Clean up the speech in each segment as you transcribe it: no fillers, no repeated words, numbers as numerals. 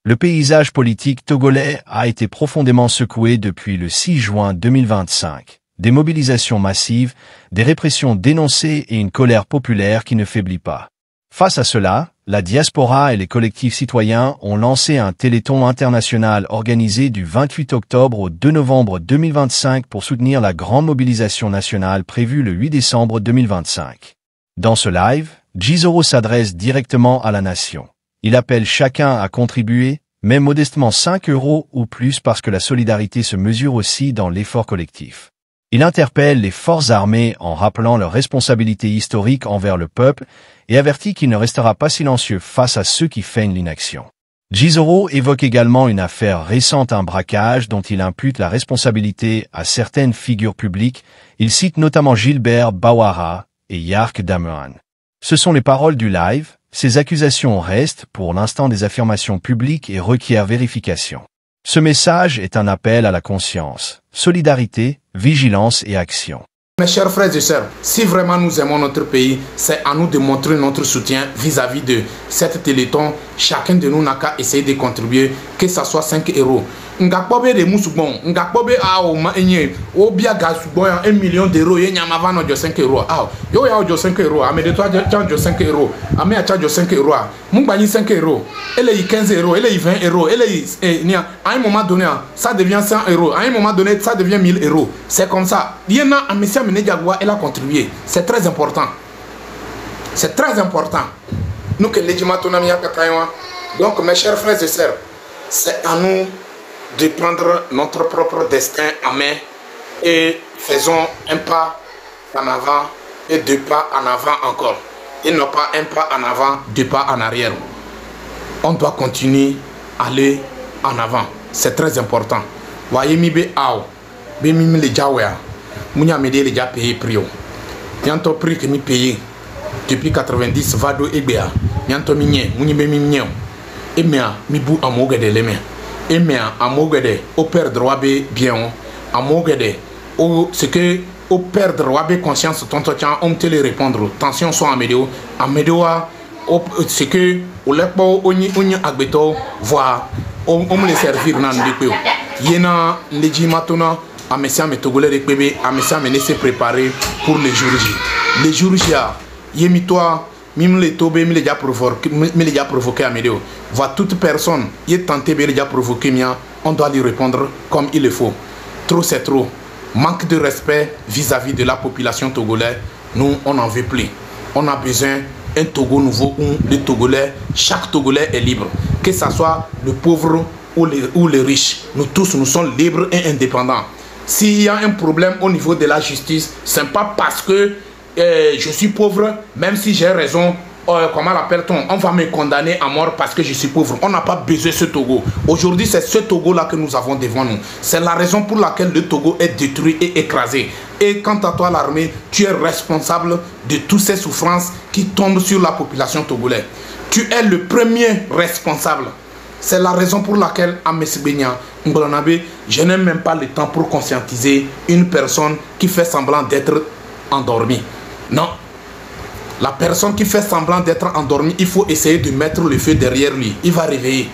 Le paysage politique togolais a été profondément secoué depuis le 6 juin 2025. Des mobilisations massives, des répressions dénoncées et une colère populaire qui ne faiblit pas. Face à cela, la diaspora et les collectifs citoyens ont lancé un téléthon international organisé du 28 octobre au 2 novembre 2025 pour soutenir la grande mobilisation nationale prévue le 8 décembre 2025. Dans ce live, Jizoro s'adresse directement à la nation. Il appelle chacun à contribuer, même modestement 5 € ou plus parce que la solidarité se mesure aussi dans l'effort collectif. Il interpelle les forces armées en rappelant leur responsabilité historique envers le peuple et avertit qu'il ne restera pas silencieux face à ceux qui feignent l'inaction. Jizoro évoque également une affaire récente, un braquage dont il impute la responsabilité à certaines figures publiques. Il cite notamment Gilbert Bawara et Yark Damehan. Ce sont les paroles du live. Ces accusations restent pour l'instant des affirmations publiques et requièrent vérification. Ce message est un appel à la conscience, solidarité, vigilance et action. Mes chers frères et sœurs, si vraiment nous aimons notre pays, c'est à nous de montrer notre soutien vis-à-vis de cette téléthon. Chacun de nous n'a qu'à essayer de contribuer, que ce soit 5 €. Ngakpobe de Moussoubon, Ngakpobe a au Maenye, au Biagasubon, 1 million d'euros, et Nyamavano de 5 €. Ah, yo ya de 5 €, à mes de toi, de 5 €, à mes de 5 €, Moubani 5 €, elle est 15 €, elle est 20 €, elle est, à un moment donné, ça devient 100 €, à un moment donné, ça devient 1000 €. C'est comme ça. Il y en a un monsieur Menediagua, elle a contribué. C'est très important. C'est très important. Nous que les donc, mes chers frères et sœurs, c'est à nous de prendre notre propre destin en main et faisons un pas en avant et 2 pas en avant encore. Et non pas un pas en avant, 2 pas en arrière. On doit continuer à aller en avant. C'est très important. Voyez mi be ao, be mi le jawea. Mounya me les déjà payé prix. Yanto prix que mi payé depuis 90 vado ebea. Yanto mi nye, mouni be mi nye. Et mea mi bou amogue de leme. Et mea amogue au perdre wabe bien. Amogue au ce que au perdre wabe conscience tonto tian on te le répondre. Tension soit amédéo. Amédéo ce que au lepo oni agbeto voir on me le servir nan de yena leji matona à messia me togolais de bébé à messia me laisser préparer pour les jours J. Les jours J yemi toi mim le tobe me les déjà provoqué à médéo. Voit toute personne y est tenté de déjà provoquer mia, on doit lui répondre comme il le faut. Trop c'est trop. Manque de respect vis-à-vis de la population togolaise, nous on n'en veut plus. On a besoin d'un Togo nouveau où les Togolais, chaque Togolais est libre. Que ce soit le pauvre ou les riches, nous tous nous sommes libres et indépendants. S'il y a un problème au niveau de la justice, ce n'est pas parce que je suis pauvre, même si j'ai raison, comment l'appelle-t-on, on va me condamner à mort parce que je suis pauvre. On n'a pas besoin de ce Togo. Aujourd'hui, c'est ce Togo-là que nous avons devant nous. C'est la raison pour laquelle le Togo est détruit et écrasé. Et quant à toi, l'armée, tu es responsable de toutes ces souffrances qui tombent sur la population togolaise. Tu es le premier responsable. C'est la raison pour laquelle, à Messibénia, je n'ai même pas le temps pour conscientiser une personne qui fait semblant d'être endormie. Non. La personne qui fait semblant d'être endormie, il faut essayer de mettre le feu derrière lui. Il va réveiller.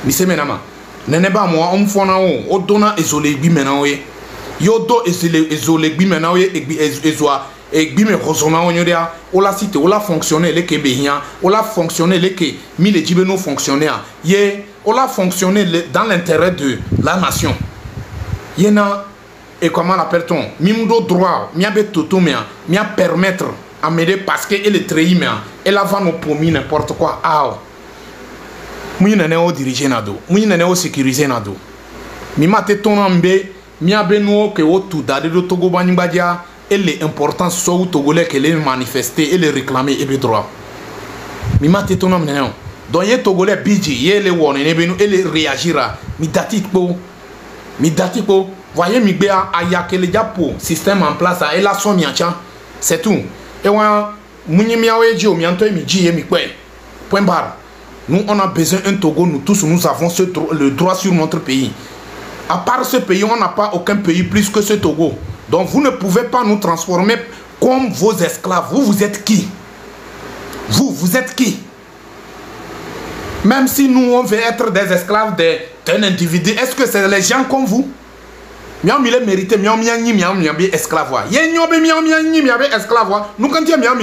Mise menama. Neneba moi, on fona o dona ezole bi menawe. Yo do ezole bi menawe ezwa bi me rosona onyoria. Ola site ola fonctionner le kebehia, ola fonctionner le ke mi le dibeno fonctionner. Ye ola fonctionner dans l'intérêt de la nation. Yena et comment l'appelle-t-on? Mimudo droit, miabe toto mia, mia permettre à m'aider parce qu'elle est très humaine. Elle a vendu pour n'importe quoi. Ah, moi n'ai pas dirigé nado, moi n'ai pas sécurisé nado. Mi mate ton ambe, mi abe no que o tout dade do Togo banimbadia, elle est importante sur Togolais qu'elle est manifestée, elle est réclamée et droit. Mi mate ton ambe non. Donc y Togolais bidji, y le wone nebenu, elle réagira. Mi dati po, voyez mi bea aya que le diapo système en place, elle a son miacha, c'est tout. Et voilà, nous on a besoin d'un Togo, nous tous nous avons le droit sur notre pays. À part ce pays, on n'a pas aucun pays plus que ce Togo. Donc vous ne pouvez pas nous transformer comme vos esclaves. Vous êtes qui? Vous êtes qui? Même si nous, on veut être des esclaves d'un individu, est-ce que c'est les gens comme vous? Miam il est mérité, miam esclave. Yen nyobe miam esclave. Nous quand tu miam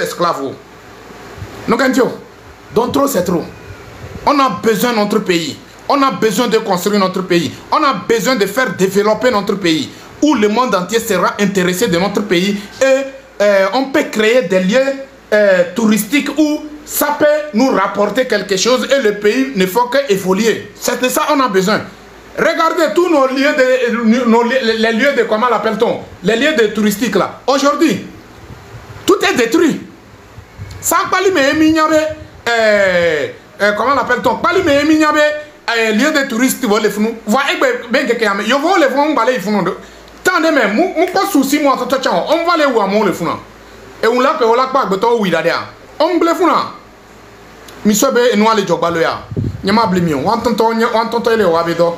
esclave. Nous quand tu. Donc trop c'est trop. On a besoin de notre pays. On a besoin de construire notre pays. On a besoin de faire développer notre pays. Où le monde entier sera intéressé de notre pays. Et on peut créer des lieux touristiques où ça peut nous rapporter quelque chose et le pays ne faut qu'évoluer. C'est de ça qu'on a besoin. Regardez tous nos lieux les lieux de comment l'appelle-t-on? Les lieux de touristiques là. Aujourd'hui, tout est détruit. Ça pas comment l'appelle-t-on? Pas lieu de touristes vont les fous. Voyez ben que yo vont les fous balai fous. Tant de même, on pas souci moi tout on va les où à mon le fou. Et on l'a pas beto oui d'ailleurs. On ble fou na. Monsieur be nous aller jobalo ya. Nyama blimio. On tonton le wabedo.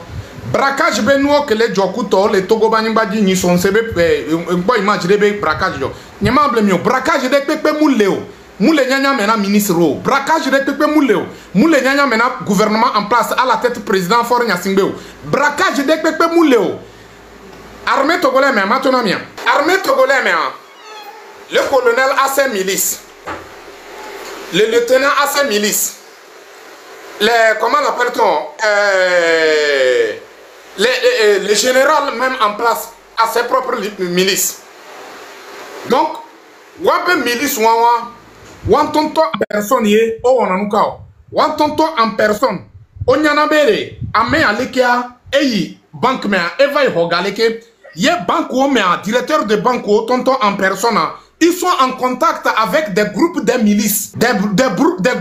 Braquage be nous que les jokuto les togo banimbaji ni son sebe boy match de be braquage jo. Nyama blimio. Braquage de pepe mouleo. Moule nyanya mena ministre ro. Braquage de pepe mouleo. Moule nyanya mena gouvernement en place à la tête président Faure Gnassingbe. Braquage de pepe mouleo. Armée togolais mais maintenant mien. Armée togolais mais le colonel a ses milices. Le lieutenant a ses milices. Comment l'appelle-t-on? Le général même en place a ses propres milices. Donc, wabe milice wantonto en personne ye o wananukao. Wantonto en personne. Onyanabere ame alekia eyi banque me eva hogaleke ye banque me directeur de banque tonton en personne. Ils sont en contact avec des groupes de milices, des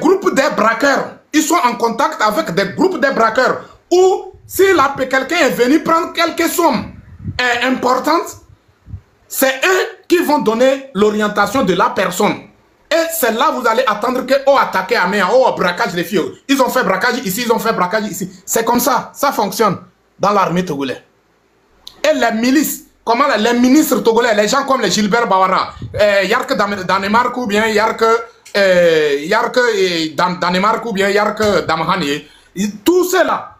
groupes de braqueurs. Ils sont en contact avec des groupes de braqueurs. Ou si quelqu'un est venu prendre quelques sommes importantes, c'est eux qui vont donner l'orientation de la personne. Et c'est là que vous allez attendre que oh attaquer à main, oh braquage les filles. Ils ont fait braquage ici, ils ont fait braquage ici. C'est comme ça, ça fonctionne dans l'armée togolaise. Et les milices, comment les ministres togolais, les gens comme les Gilbert Bawara, Yark Danemark ou bien Yark Danemark ou bien Yark Damahani, tout cela.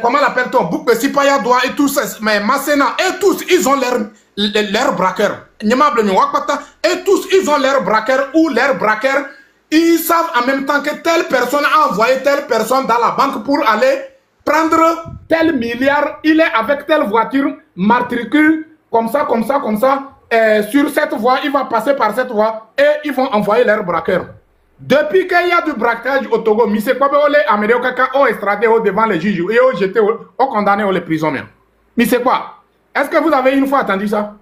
Comment l'appelle-t-on? Boukpe Sipaya Doua et tous, mais Masséna, et tous, ils ont leur braqueur. Et tous, ils ont leur braqueur ou leur braqueur. Ils savent en même temps que telle personne a envoyé telle personne dans la banque pour aller prendre tel milliard. Il est avec telle voiture, matricule, comme ça. Sur cette voie, il va passer par cette voie et ils vont envoyer leur braqueur. Depuis qu'il y a du braquage au Togo, M. Kwabeole a mené au caca, au extradé devant les juges et au jeté, au condamné, au les prisonniers. Mais c'est quoi? Est-ce que vous avez une fois entendu ça?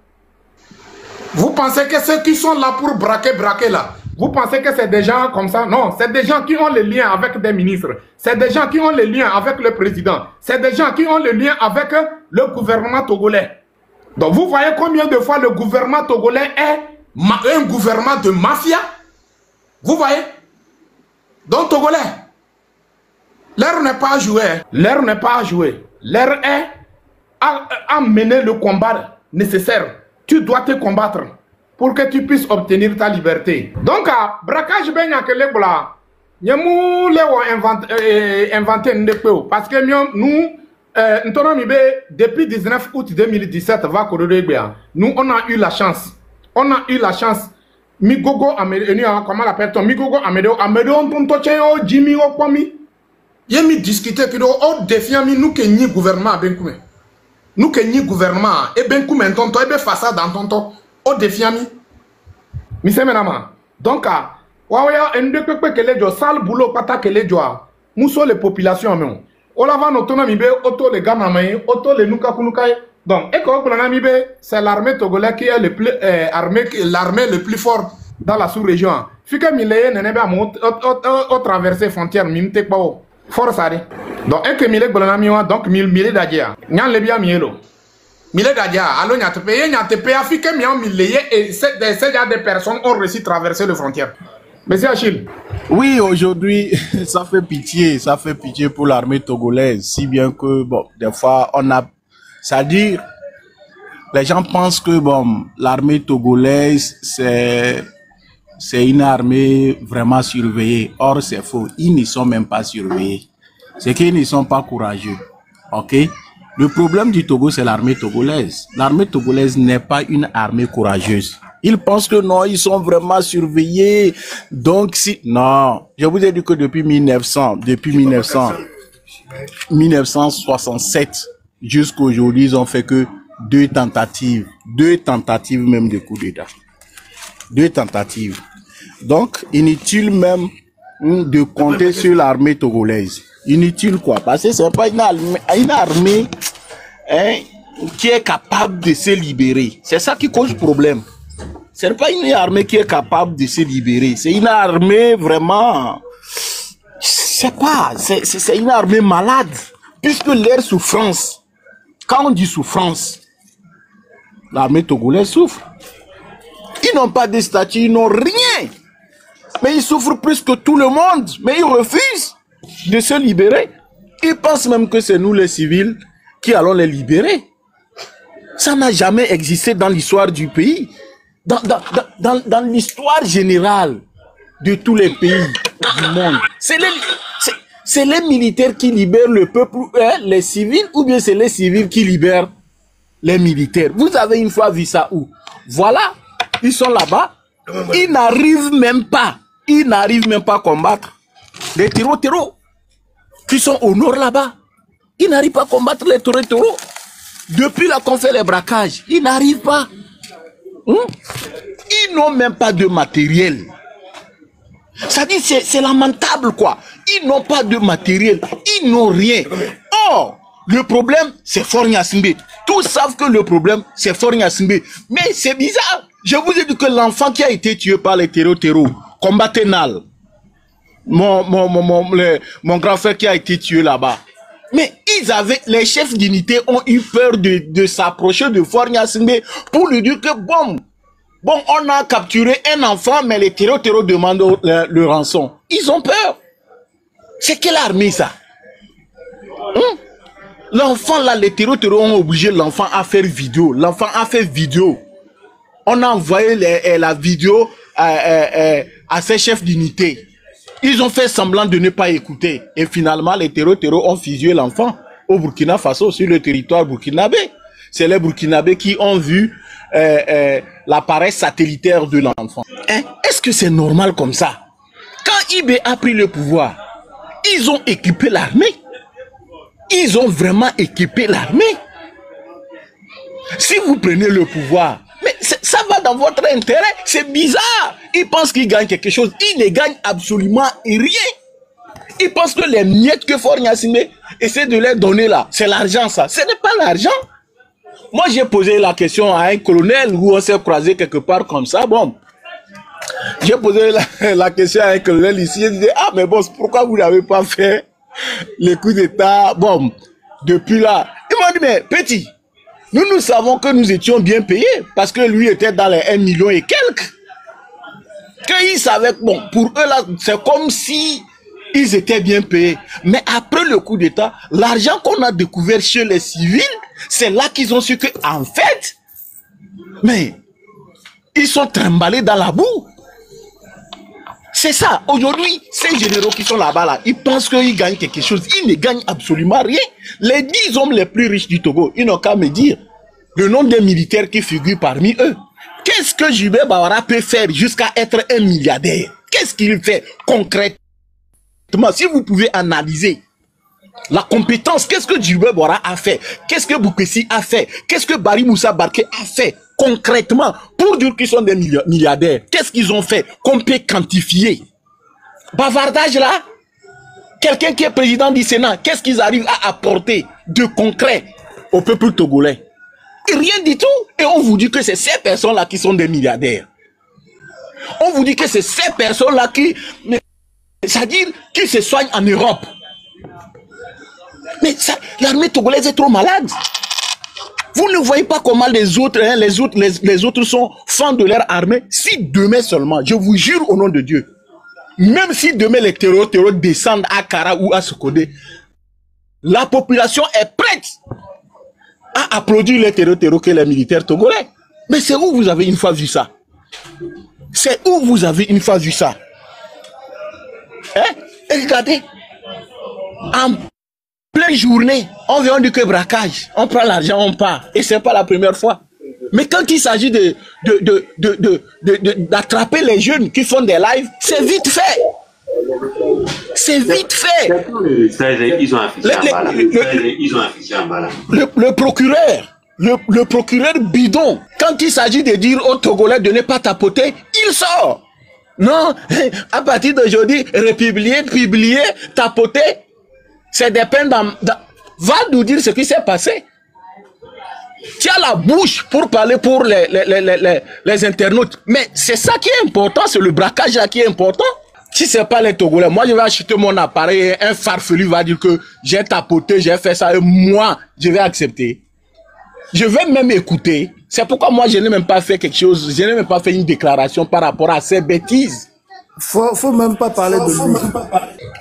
Vous pensez que ceux qui sont là pour braquer là, vous pensez que c'est des gens comme ça? Non, c'est des gens qui ont les liens avec des ministres. C'est des gens qui ont les liens avec le président. C'est des gens qui ont les liens avec le gouvernement togolais. Donc vous voyez combien de fois le gouvernement togolais est un gouvernement de mafia? Vous voyez? Donc Togolais, l'heure n'est pas à jouer. L'heure n'est pas à jouer. L'heure est à mener le combat nécessaire. Tu dois te combattre pour que tu puisses obtenir ta liberté. Donc, braquage ben y'a que les blas. Nous inventé une parce que nous, depuis 19 août 2017, nous on a eu la chance. On a eu la chance. Migogo Amédéo, comment l'appelle-t-on? Migogo Amédéo, on tonto o Jimmy o Kwami. Yemi discuter que o défiant nous que ni gouvernement ben kume. Nous que ni gouvernement et ben kume tonto et ben façade dans tonto o défiant mi. Mi se menama. Donc wawaya ende pepe que les jo sale boulot pata que les jo. Muso les populations men. O la va autonomie be auto les gamamay, auto les nuka kunukai. Donc, c'est l'armée togolaise qui est l'armée le plus fort dans la sous-région. Fika mileye nene ba mo o traverser frontière mimte kwa force ari. Donc un que mile bolana miwa donc mile dadia. Nyan le bia mielo. Mile dadia allo nyate Afrique mian mileye et c'est des personnes ont réussi à traverser les frontières. Monsieur Achille. Oui, aujourd'hui, ça fait pitié pour l'armée togolaise, si bien que bon, des fois on a c'est-à-dire, les gens pensent que bon, l'armée togolaise, c'est c'est une armée vraiment surveillée. Or, c'est faux. Ils ne sont même pas surveillés. C'est qu'ils ne sont pas courageux. Ok? Le problème du Togo, c'est l'armée togolaise. L'armée togolaise n'est pas une armée courageuse. Ils pensent que non, ils sont vraiment surveillés. Donc, si... Non. Je vous ai dit que depuis 1967 jusqu'à aujourd'hui, ils ont fait que deux tentatives même de coup d'État. 2 tentatives. Donc, inutile même de compter sur l'armée togolaise. Inutile quoi? Parce que c'est pas une armée hein, qui est capable de se libérer. C'est ça qui cause problème. C'est pas une armée qui est capable de se libérer. C'est une armée vraiment... C'est quoi? C'est une armée malade. Puisque leur souffrance, quand on dit souffrance, l'armée togolaise souffre. Ils n'ont pas de statut, ils n'ont rien. Mais ils souffrent plus que tout le monde. Mais ils refusent de se libérer. Ils pensent même que c'est nous les civils qui allons les libérer. Ça n'a jamais existé dans l'histoire du pays. Dans l'histoire générale de tous les pays du monde. C'est les militaires qui libèrent le peuple, les civils, ou bien c'est les civils qui libèrent les militaires. Vous avez une fois vu ça où? Voilà, ils sont là-bas, ils n'arrivent même pas à combattre les terreaux qui sont au nord là-bas. Ils n'arrivent pas à combattre les terreaux. Depuis là qu'on fait les braquages, ils n'arrivent pas. Ils n'ont même pas de matériel. Ça dit, c'est lamentable quoi. Ils n'ont pas de matériel, ils n'ont rien. Or, le problème, c'est Faure Gnassingbé. Tous savent que le problème, c'est Faure Gnassingbé. Mais c'est bizarre. Je vous ai dit que l'enfant qui a été tué par les terreaux, combattait Nal. Mon grand frère qui a été tué là-bas. Mais les chefs d'unité ont eu peur de s'approcher de Faure Gnassingbé pour lui dire que bon, on a capturé un enfant, mais les terreaux demandent le rançon. Ils ont peur. C'est quelle armée ça? L'enfant là, les terreaux ont obligé l'enfant à faire vidéo. L'enfant a fait vidéo. On a envoyé la vidéo à ses chefs d'unité. Ils ont fait semblant de ne pas écouter. Et finalement, les terreaux ont fusillé l'enfant au Burkina Faso, sur le territoire burkinabé. C'est les Burkinabés qui ont vu l'appareil satellitaire de l'enfant. Est-ce que c'est normal comme ça? Quand IB a pris le pouvoir, ils ont équipé l'armée. Ils ont vraiment équipé l'armée. Si vous prenez le pouvoir, mais ça va dans votre intérêt. C'est bizarre. Ils pensent qu'ils gagnent quelque chose. Ils ne gagnent absolument rien. Ils pensent que les miettes que Faure Gnassingbé essaie de leur donner là, c'est l'argent ça. Ce n'est pas l'argent. Moi, j'ai posé la question à un colonel où on s'est croisé quelque part comme ça. Bon, j'ai posé la question à un colonel ici. Il disait, ah, mais bon, pourquoi vous n'avez pas fait les coups d'État? Bon, depuis là, il m'a dit, mais petit, nous savons que nous étions bien payés parce que lui était dans les 1 million et quelques. Qu'ils savaient, bon, pour eux là, c'est comme si ils étaient bien payés. Mais après le coup d'État, l'argent qu'on a découvert chez les civils, c'est là qu'ils ont su que, en fait, mais ils sont trimballés dans la boue. C'est ça. Aujourd'hui, ces généraux qui sont là-bas, là, ils pensent qu'ils gagnent quelque chose. Ils ne gagnent absolument rien. Les 10 hommes les plus riches du Togo, ils n'ont qu'à me dire le nom des militaires qui figurent parmi eux. Qu'est-ce que Djibril Bawara peut faire jusqu'à être un milliardaire? Qu'est-ce qu'il fait concrètement? Si vous pouvez analyser la compétence, qu'est-ce que Djibril Bawara a fait? Qu'est-ce que Boukessi a fait? Qu'est-ce que Bari Moussa Barké a fait concrètement pour dire qu'ils sont des milliardaires? Qu'est-ce qu'ils ont fait qu'on peut quantifier? Bavardage là? Quelqu'un qui est président du Sénat, qu'est-ce qu'ils arrivent à apporter de concret au peuple togolais? Rien du tout. Et on vous dit que c'est ces personnes-là qui sont des milliardaires. On vous dit que c'est ces personnes-là qui... c'est-à-dire qui se soignent en Europe. Mais l'armée togolaise est trop malade. Vous ne voyez pas comment les autres sont fans de leur armée. Si demain seulement, je vous jure au nom de Dieu, même si demain les terreaux descendent à Kara ou à Sokodé, la population est prête à applaudir les terreaux que les militaires togolais. Mais c'est où vous avez une fois vu ça? C'est où vous avez une fois vu ça? Hein? Et regardez, en pleine journée, on vient du que braquage, on prend l'argent, on part. Et c'est pas la première fois. Mais quand il s'agit d'attraper les jeunes qui font des lives, c'est vite fait. C'est vite fait. Ils ont affiché en bas là. Le procureur bidon, quand il s'agit de dire aux Togolais de ne pas tapoter, il sort. Non, à partir d'aujourd'hui, publier, tapoter, c'est des peines va nous dire ce qui s'est passé. Tu as la bouche pour parler pour les internautes. Mais c'est ça qui est important, c'est le braquage là qui est important. Si c'est pas les Togolais, moi je vais acheter mon appareil, un farfelu va dire que j'ai tapoté, j'ai fait ça, et moi, je vais accepter. Je vais même écouter. C'est pourquoi moi je n'ai même pas fait quelque chose, je n'ai même pas fait une déclaration par rapport à ces bêtises. Faut même pas parler de lui.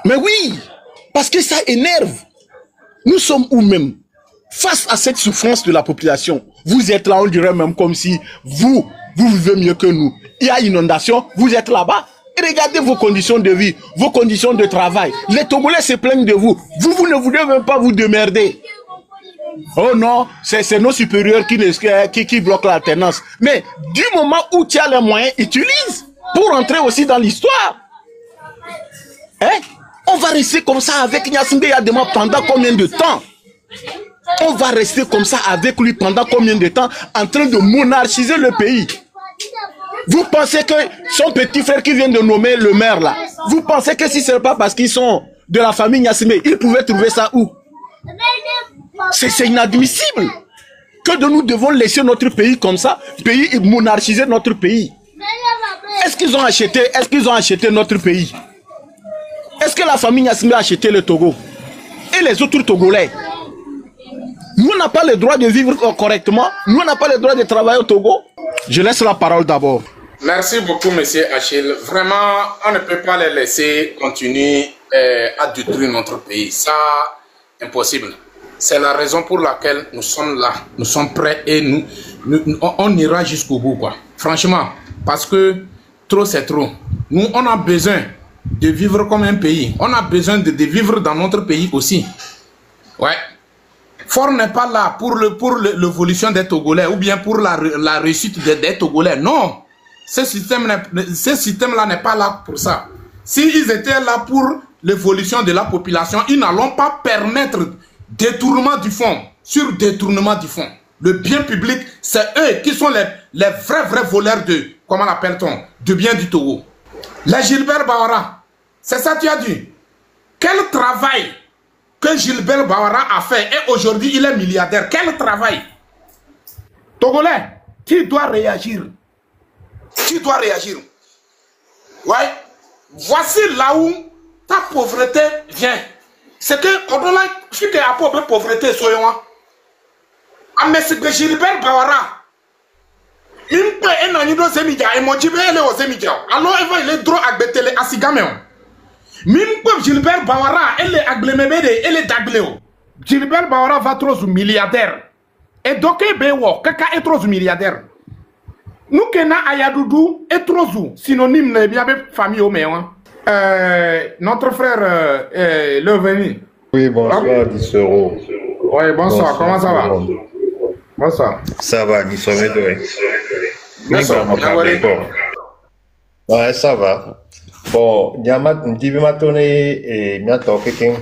Mais oui, parce que ça énerve. Nous sommes où même? Face à cette souffrance de la population, vous êtes là, on dirait même comme si vous vivez mieux que nous. Il y a inondation, vous êtes là-bas. Et regardez vos conditions de vie, vos conditions de travail. Les Togolais se plaignent de vous. Vous ne voulez même pas vous démerder. Oh non, c'est nos supérieurs qui bloquent l'alternance. Mais du moment où tu as les moyens, utilise pour entrer aussi dans l'histoire. Hein? On va rester comme ça avec Gnassingbé Yadema pendant combien de temps? On va rester comme ça avec lui pendant combien de temps en train de monarchiser le pays? Vous pensez que son petit frère qui vient de nommer le maire là, vous pensez que si ce n'est pas parce qu'ils sont de la famille Gnassingbé, ils pouvaient trouver ça où? C'est inadmissible que nous devons laisser notre pays comme ça, monarchiser notre pays. Est-ce qu'ils ont acheté notre pays? Est-ce que la famille Gnassingbé a acheté le Togo? Et les autres Togolais? Nous, on n'a pas le droit de vivre correctement. Nous, on n'a pas le droit de travailler au Togo. Je laisse la parole d'abord. Merci beaucoup, monsieur Achille. Vraiment, on ne peut pas les laisser continuer à détruire notre pays. Ça, impossible. C'est la raison pour laquelle nous sommes là. Nous sommes prêts et on ira jusqu'au bout, quoi. Franchement, parce que trop, c'est trop. Nous, on a besoin de vivre comme un pays. On a besoin de vivre dans notre pays aussi. Ouais. Fort n'est pas là pour l'évolution des Togolais ou bien pour la réussite des Togolais. Non. Ce système-là n'est pas là pour ça. S'ils étaient là pour l'évolution de la population, ils n'allont pas permettre détournement du fonds sur détournement du fonds. Le bien public, c'est eux qui sont les vrais voleurs de, comment l'appelle-t-on, de bien du Togo. Les Gilbert Bawara, c'est ça que tu as dit. Quel travail que Gilbert Bawara a fait et aujourd'hui il est milliardaire. Quel travail? Togolais, tu dois réagir. Tu dois réagir. Ouais. Voici là où ta pauvreté vient. C'est que, au-delà, je suis à pauvre pauvreté, soyons. Ah, mais c'est que Gilbert Bawara. Il me paie un an de Zémidia et mon Jibé est au Zémidia. Alors, il est droit à Betele à Sigameo. Même Gilbert Bawara, elle est aglémébé, elle est d'agléo. Gilbert Bawara va trop milliardaire. Et donc, Kaka est trop milliardaire. Nous, Kena Ayadoudou est trop synonyme de bien famille au meilleur. Notre frère le venu. Oui, bonsoir, Dissero. Oui, bonsoir, comment ça va? Bonsoir. Ça va, Dissero. Bonsoir. Ouais, ça va. Bon, Niamat, et Miato, quelqu'un,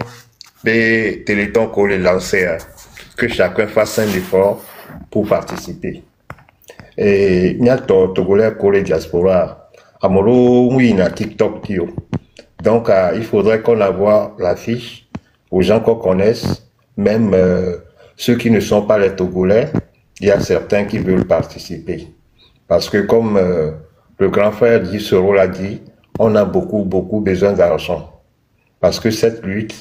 des télétons qu'on les lancer, que chacun fasse un effort pour participer. Et Miato, Togolais, collé diaspora, Amolo, oui, na TikTok, tio. Donc, il faudrait qu'on envoie l'affiche aux gens qu'on connaisse, même ceux qui ne sont pas les Togolais, il y a certains qui veulent participer. Parce que comme le grand frère Dissero l'a dit, on a beaucoup besoin d'argent. Parce que cette lutte,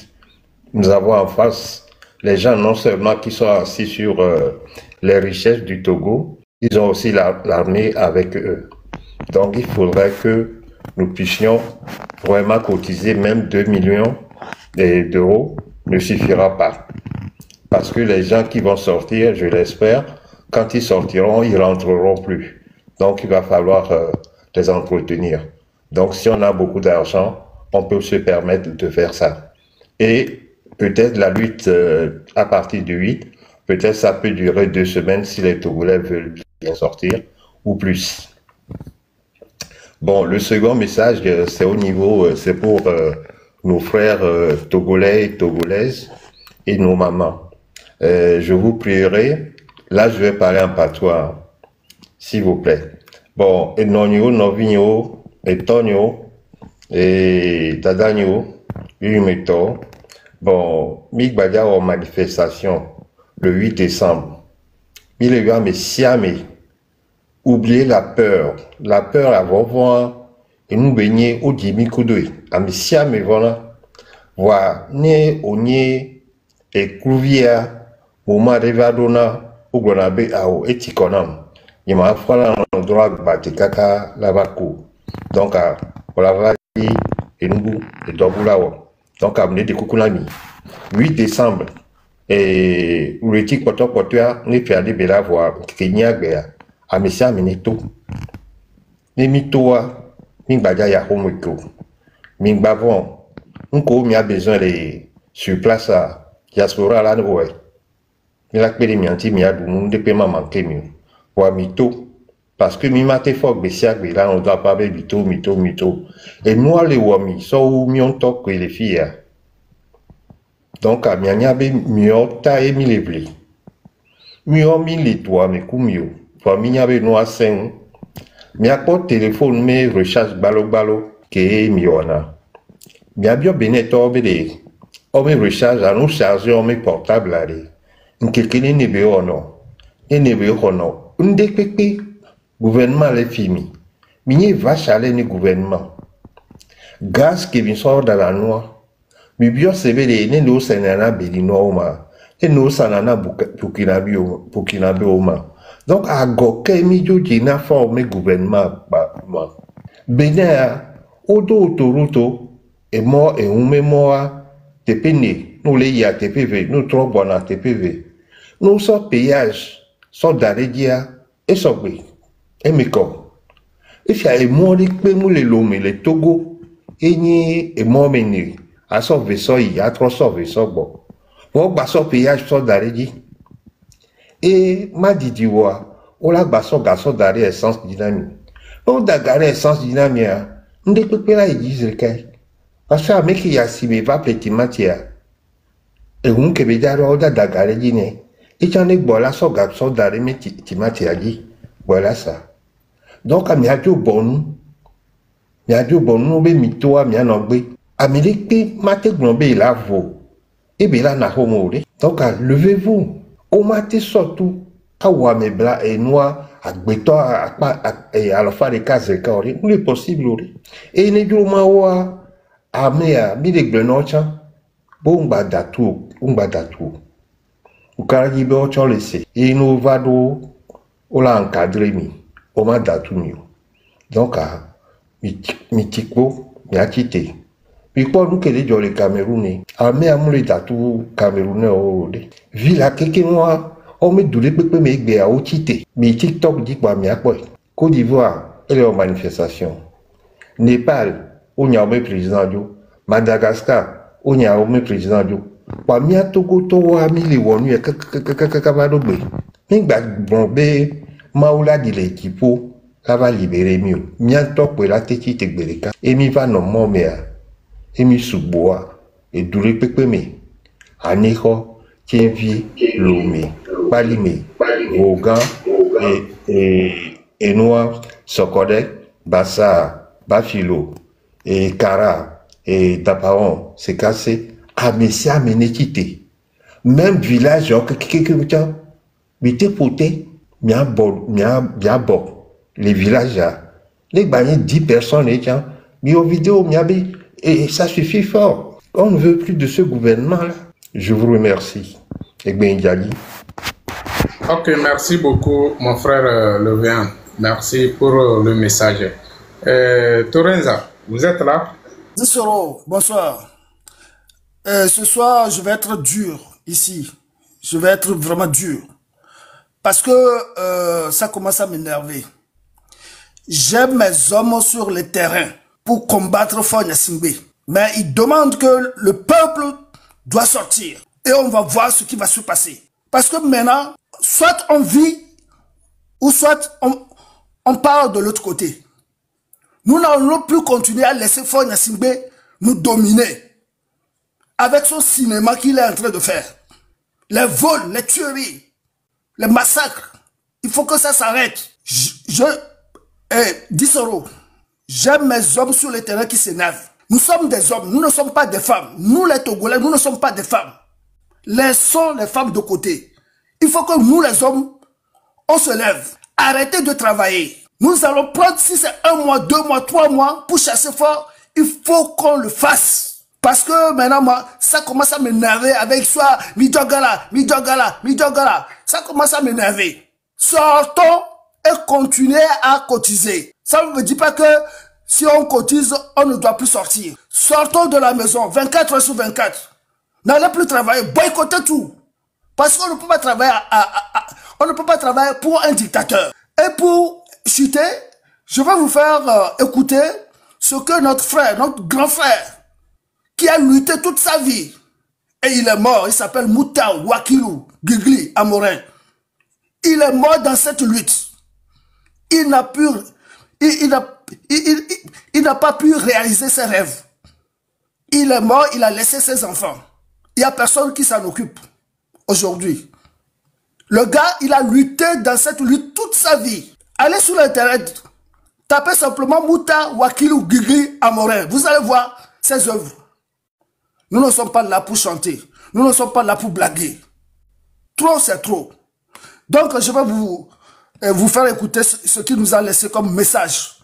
nous avons en face les gens non seulement qui sont assis sur les richesses du Togo, ils ont aussi l'armée avec eux. Donc il faudrait que nous puissions vraiment cotiser, même 2 millions d'euros ne suffira pas. Parce que les gens qui vont sortir, je l'espère, quand ils sortiront, ils rentreront plus. Donc il va falloir les entretenir. Donc, si on a beaucoup d'argent, on peut se permettre de faire ça. Et peut-être la lutte à partir du 8, peut-être ça peut durer 2 semaines si les Togolais veulent bien sortir, ou plus. Bon, le second message, c'est au niveau, c'est pour nos frères Togolais et Togolaises et nos mamans. Je vous prierai, là je vais parler en patois, s'il vous plaît. Bon, et nonio, novinio, et tonio, et dadanio, umeto. Bon, Migbadia en manifestation le 8 décembre. Il est mais siamé. Oubliez la peur à voir et nous baigner au dimi koudoui. Ami siamé voilà. Voir né au nié et couvia au marevadona au gonabe ao etikonam. Il m'a fallu un droit de kaka lavakou. Donc, on l'a dit et nous et dobulao. Donc, amener des coucoulami. 8 décembre, et où l'éthique potopotua n'est pas allé bela voir Kenya Béa, à Messia Minito. Les mitoa, Mingbaya ya homiko. Mingbavon, on a besoin de sur place à diaspora là, ouais. Mais la clé de mianti, mia du monde de paiement manqué mieux. Pour mito, parce que mi mate fort Bessia, là, on doit pas mito. Et nous, les wami, so où mi on toque les filles. Donc, à Mianyabe, miota et milébli. Mio militoa, mais kumio. Pour Mianyabe noa sen. Miako téléphone, mais recharge balo, que miona. Miabio beneto bede. On me recharge à nous charger, on me portable à les. N'kekene nebe ono. Et nebe ono. N'dekeke. Gouvernement les fimi. Minye vache à ni gouvernement. Gaz qui vient sort dans la noix. Mi bio sevele ne no sanana belino oma e no sanana bukinabi oma donc a goke mi jo jina forme gouvernement ba bena odo toruto e mo e ume moa tepene no le ya TPV no trop bona TPV no so péage so daredia e so gbe e meko e fa e mo ri pe mu le lome le Togo enyi e mo meni a sauvé ça, il y a trop sauvé ça, bon. On va sauver ça d'arrêt. Et m'a dit, on l'a basso garçon d'arrêt essence dynamique. On a garé essence dynamique. On découpe là, ils disent que. Parce que, mec, il y a si, mais va petit matière. Et on que veut dire, on a garé dîner. Et j'en ai voilà, ça garçon d'arrêt, mais petit matière dit. Voilà ça. Donc, il y a du bon. Il y a du bon, nous, mais mito, il y a un Amérique, mate glombe la vo. Et bien là, na homore. Donc, levez-vous. Au mate surtout, à ouame blanc et noir, à béton, à la fin des cases de corps. Il est possible. Et ne dit ma à mea, mille glenocha, bomba datou, Ou carribe au chon laissé. Et nous vado, on l'a encadré mi. On m'a datou mio. Donc, mi tikbo, mi a quitté. Puis quoi nous que les gens les Camerounais, armés à mouler d'atout Camerounais au ville quelques mois, on met doué pépé mais béa au tité. Mais TikTok dit quoi mais à quoi? Côte d'Ivoire, elle est en manifestation. Népal, on y a un président d'eau. Madagascar, on y a un président d'eau. Pas mia Togo Towa mi les wonu et kakakakabadobé. N'imba bombé, maoula dit l'équipe, ça va libérer mieux. Mia tok la tête t'égbéreka. Et mi va non mon mère. Et mi suboa et doulé pépémé. Aného, tienvi, lomé, palime, vogan et noir, sokode, bassa, bafilo, et kara, et tapaon, c'est cassé. Ah, mais c'est à ménéquité. Même village, quelqu'un, mais t'es poté, bien bon, les villages, les bagnets 10 personnes, et tiens, mais aux vidéos, et ça suffit fort. On ne veut plus de ce gouvernement-là. Je vous remercie. Et bien, Yali. Ok, merci beaucoup, mon frère Levian. Merci pour le message. Torenza, vous êtes là? Zisoro, bonsoir. Ce soir, je vais être dur ici. Je vais être vraiment dur. Parce que ça commence à m'énerver. j'ai mes hommes sur le terrain pour combattre Faure Gnassingbé. Mais ils demandent que le peuple doit sortir. Et on va voir ce qui va se passer. Parce que maintenant, soit on vit, ou soit on part de l'autre côté. Nous n'allons plus continuer à laisser Faure Gnassingbé nous dominer. Avec son cinéma qu'il est en train de faire. Les vols, les tueries, les massacres. Il faut que ça s'arrête. Dissoro, j'aime mes hommes sur le terrain qui s'énervent. Nous sommes des hommes, nous ne sommes pas des femmes. Nous les Togolais, nous ne sommes pas des femmes. Laissons les femmes de côté. Il faut que nous les hommes, on se lève. Arrêtez de travailler. Nous allons prendre, si c'est 1 mois, 2 mois, 3 mois, pour chasser Faure, il faut qu'on le fasse. Parce que maintenant, moi, ça commence à m'énerver avec soit Midjogala. Ça commence à m'énerver. Sortons et continuez à cotiser. Ça ne veut dire pas que si on cotise, on ne doit plus sortir. Sortons de la maison, 24 heures sur 24. N'allez plus travailler, boycottez tout. Parce qu'on ne peut pas travailler on ne peut pas travailler pour un dictateur. Et pour chuter, je vais vous faire écouter ce que notre frère, notre grand frère, qui a lutté toute sa vie, et il est mort, il s'appelle Mouta Wakilou Gigli Amorin. Il est mort dans cette lutte. Il n'a pas pu réaliser ses rêves. Il est mort, il a laissé ses enfants. Il n'y a personne qui s'en occupe aujourd'hui. Le gars, il a lutté dans cette lutte toute sa vie. Allez sur l'internet, tapez simplement Mouta Wakilou Gigli Amorin. Vous allez voir ses œuvres. Nous ne sommes pas là pour chanter. Nous ne sommes pas là pour blaguer. Trop, c'est trop. Donc, je vais vous faire écouter ce qu'il nous a laissé comme message.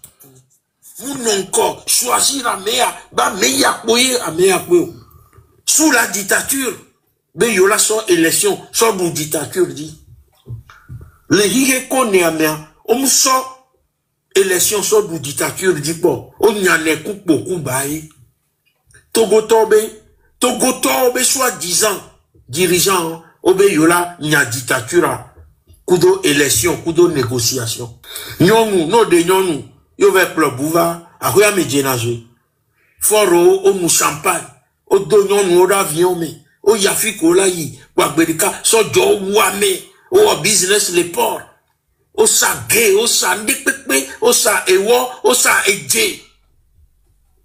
Vous n'avez encore choisi la meilleure, sous la dictature, mais il y a son élection, son dictature dit. Les hige qu'on est à on sort élection, son dictature dit bon, on y en a beaucoup bail. Togotobe, soi-disant, dirigeant, yola, nya dictature, kudo élection, kudo négociation. Nyonu, no de nyonu, yo ve plobouva, ahuya me djenage. Foro, o mou champagne, o do nyonu, o avion me, o yafiko la yi, wakberika, so jo wame, o business le port, o sa gay, o sa ndekpekpe, o sa ewo, o sa eje.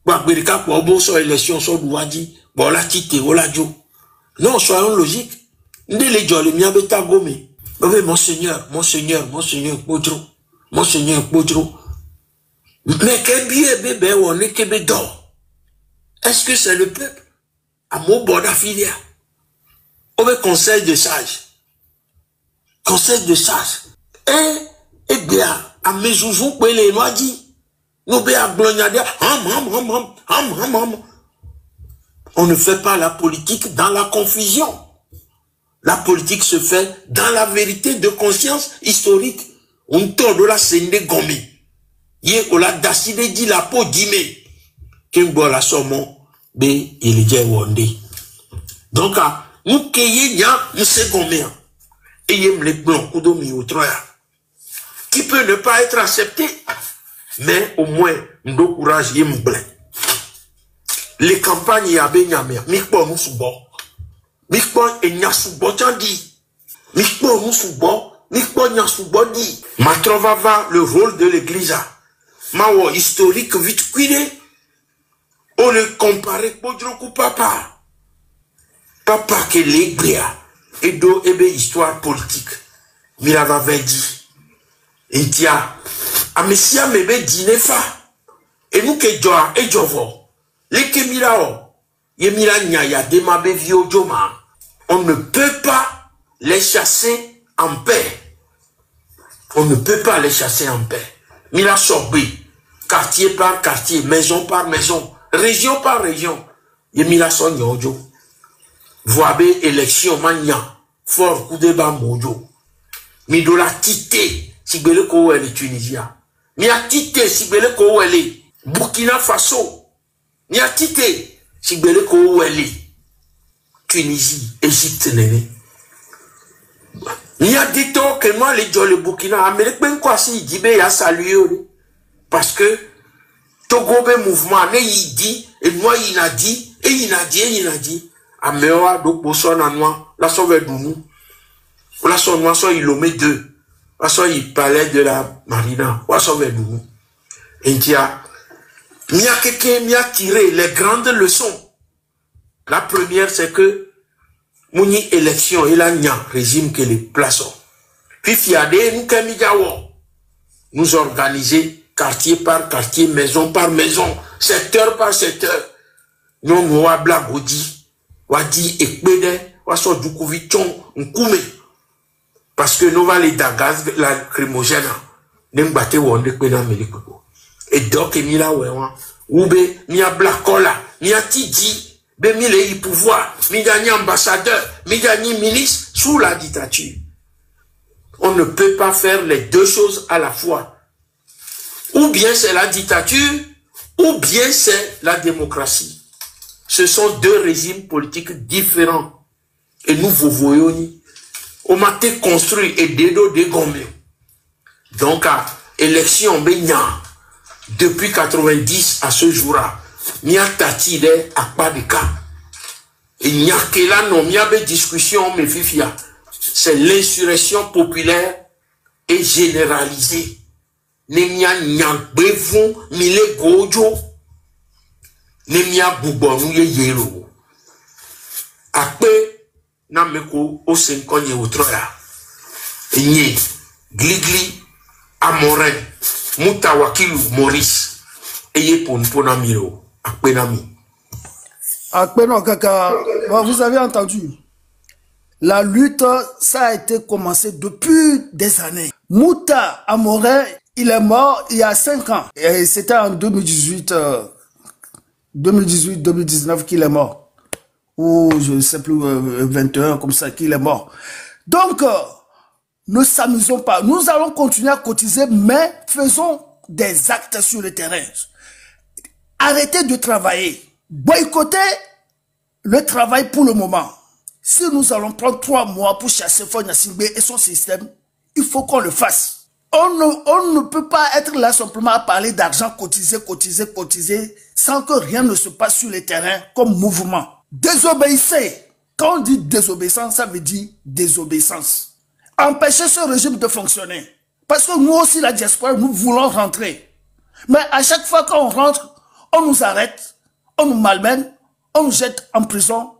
Wakberika, kwa obo so élection, so douadi, bon, la tite, oh la jo. Non, soyons logiques. Ndele jolé, mia beta gome. Oui, monseigneur, Podro. Monseigneur, Podro. Mais quel billet, bébé, on est kébé d'or. Est-ce que c'est le peuple? À mon bord d'affilia. On veut conseil de sage. Conseil de sage. Eh bien, à mes joujous, pour les lois dit. Nous béa glognadia. On ne fait pas la politique dans la confusion. La politique se fait dans la vérité de conscience historique. On tourne la scène de gomme. Yé on la décidé dit la peau d'ime. Kimbo la sommon, be il est wondé. Donc, nous keye nya, nous se gomme. Et yem les blancs, koudomi ou troya. Qui peut ne pas être accepté, mais au moins, nous courage yem blanc. Les campagnes y avaient nyamé, mikpo moussoubo. Mikpo et nyasoubo tandi. Mikpo moussoubo, mikpo nyasoubo di. Ma trovava le rôle de l'église. Mawo historique vite cuidé. On le comparait podroku papa. Papa que l'église et do ebe histoire politique. Milava vendi. Et dia, a messia mebe dinefa. Et nous que joa et jovo. Les Kemirao, Yemira Nyaya Demabe Vio Joma, on ne peut pas les chasser en paix. On ne peut pas les chasser en paix. Mila Sorbi, quartier par quartier, maison par maison, région par région. Yemira Son Yojo. Voabe élection mania, fort coup de mojo. Midola Tite, Sibele Kouele Tunisia. Mia Tite, Sibele Kouele, Burkina Faso. Ni a tité, si belle ko weli, Tunisie, Égypte, néné. Ni a dit que moi, les gens, le Burkina, Amérique, ben quoi si, Dibé, a salué, Parce que Togobe mouvement, il dit, et moi il a dit, et il a dit, et il a dit, à Mewa, donc, Bosson, à Noir, la sauve Dounou, la sauve Noir, soit il l'omé 2, la sauve il parlait de la Marina, la sauve Dounou. Et il dit, Mia quelqu'un m'a tiré les grandes leçons. La première, c'est que, Mouni élection, il a un régime que les plaçons. Puis, fiade, nous organiser quartier par quartier, maison par maison, secteur par secteur. Nous, nous, blagodi, wadi, ekbede, waso dukuvichon, nkume. Parce que nous, va les dagaz, la crimogène, nous, batte, wonde, kwena, melikoko. Et donc, il y a oube, il y a blacola, il y a tidi, ben il y a pouvoir, il y a ambassadeur, il y a ministre sous la dictature. On ne peut pas faire les deux choses à la fois. Ou bien c'est la dictature, ou bien c'est la démocratie. Ce sont deux régimes politiques différents. Et nous vous voyons, on m'a été construit et dédo dégomé. Donc, à élection, depuis 90 à ce jour-là, il y a tati de à pas de cas. Et il y a que là, non, il y a des discussions, mais fifia. C'est l'insurrection populaire et généralisée. Nemia nyambevon mile gojo. Nemia bubonu ye yelo. Akpe na meko o senkonye utroya. Enye gligli amoren mutawakilu Maurice eye ponpona miro akpe nami. Akpe non kaka, vous avez entendu. La lutte, ça a été commencé depuis des années. Mouta Amorin, il est mort il y a 5 ans. Et c'était en 2018-2019 qu'il est mort. Ou je ne sais plus, 21, comme ça, qu'il est mort. Donc, ne s'amusons pas. Nous allons continuer à cotiser, mais faisons des actes sur le terrain. Arrêtez de travailler. Boycottez le travail pour le moment. Si nous allons prendre 3 mois pour chasser Fonya Singbe et son système, il faut qu'on le fasse. On ne peut pas être là simplement à parler d'argent, cotiser, sans que rien ne se passe sur le terrain comme mouvement. Désobéissez. Quand on dit désobéissance, ça veut dire désobéissance. Empêchez ce régime de fonctionner. Parce que nous aussi, la diaspora, nous voulons rentrer. Mais à chaque fois qu'on rentre, on nous arrête, on nous malmène, on nous jette en prison.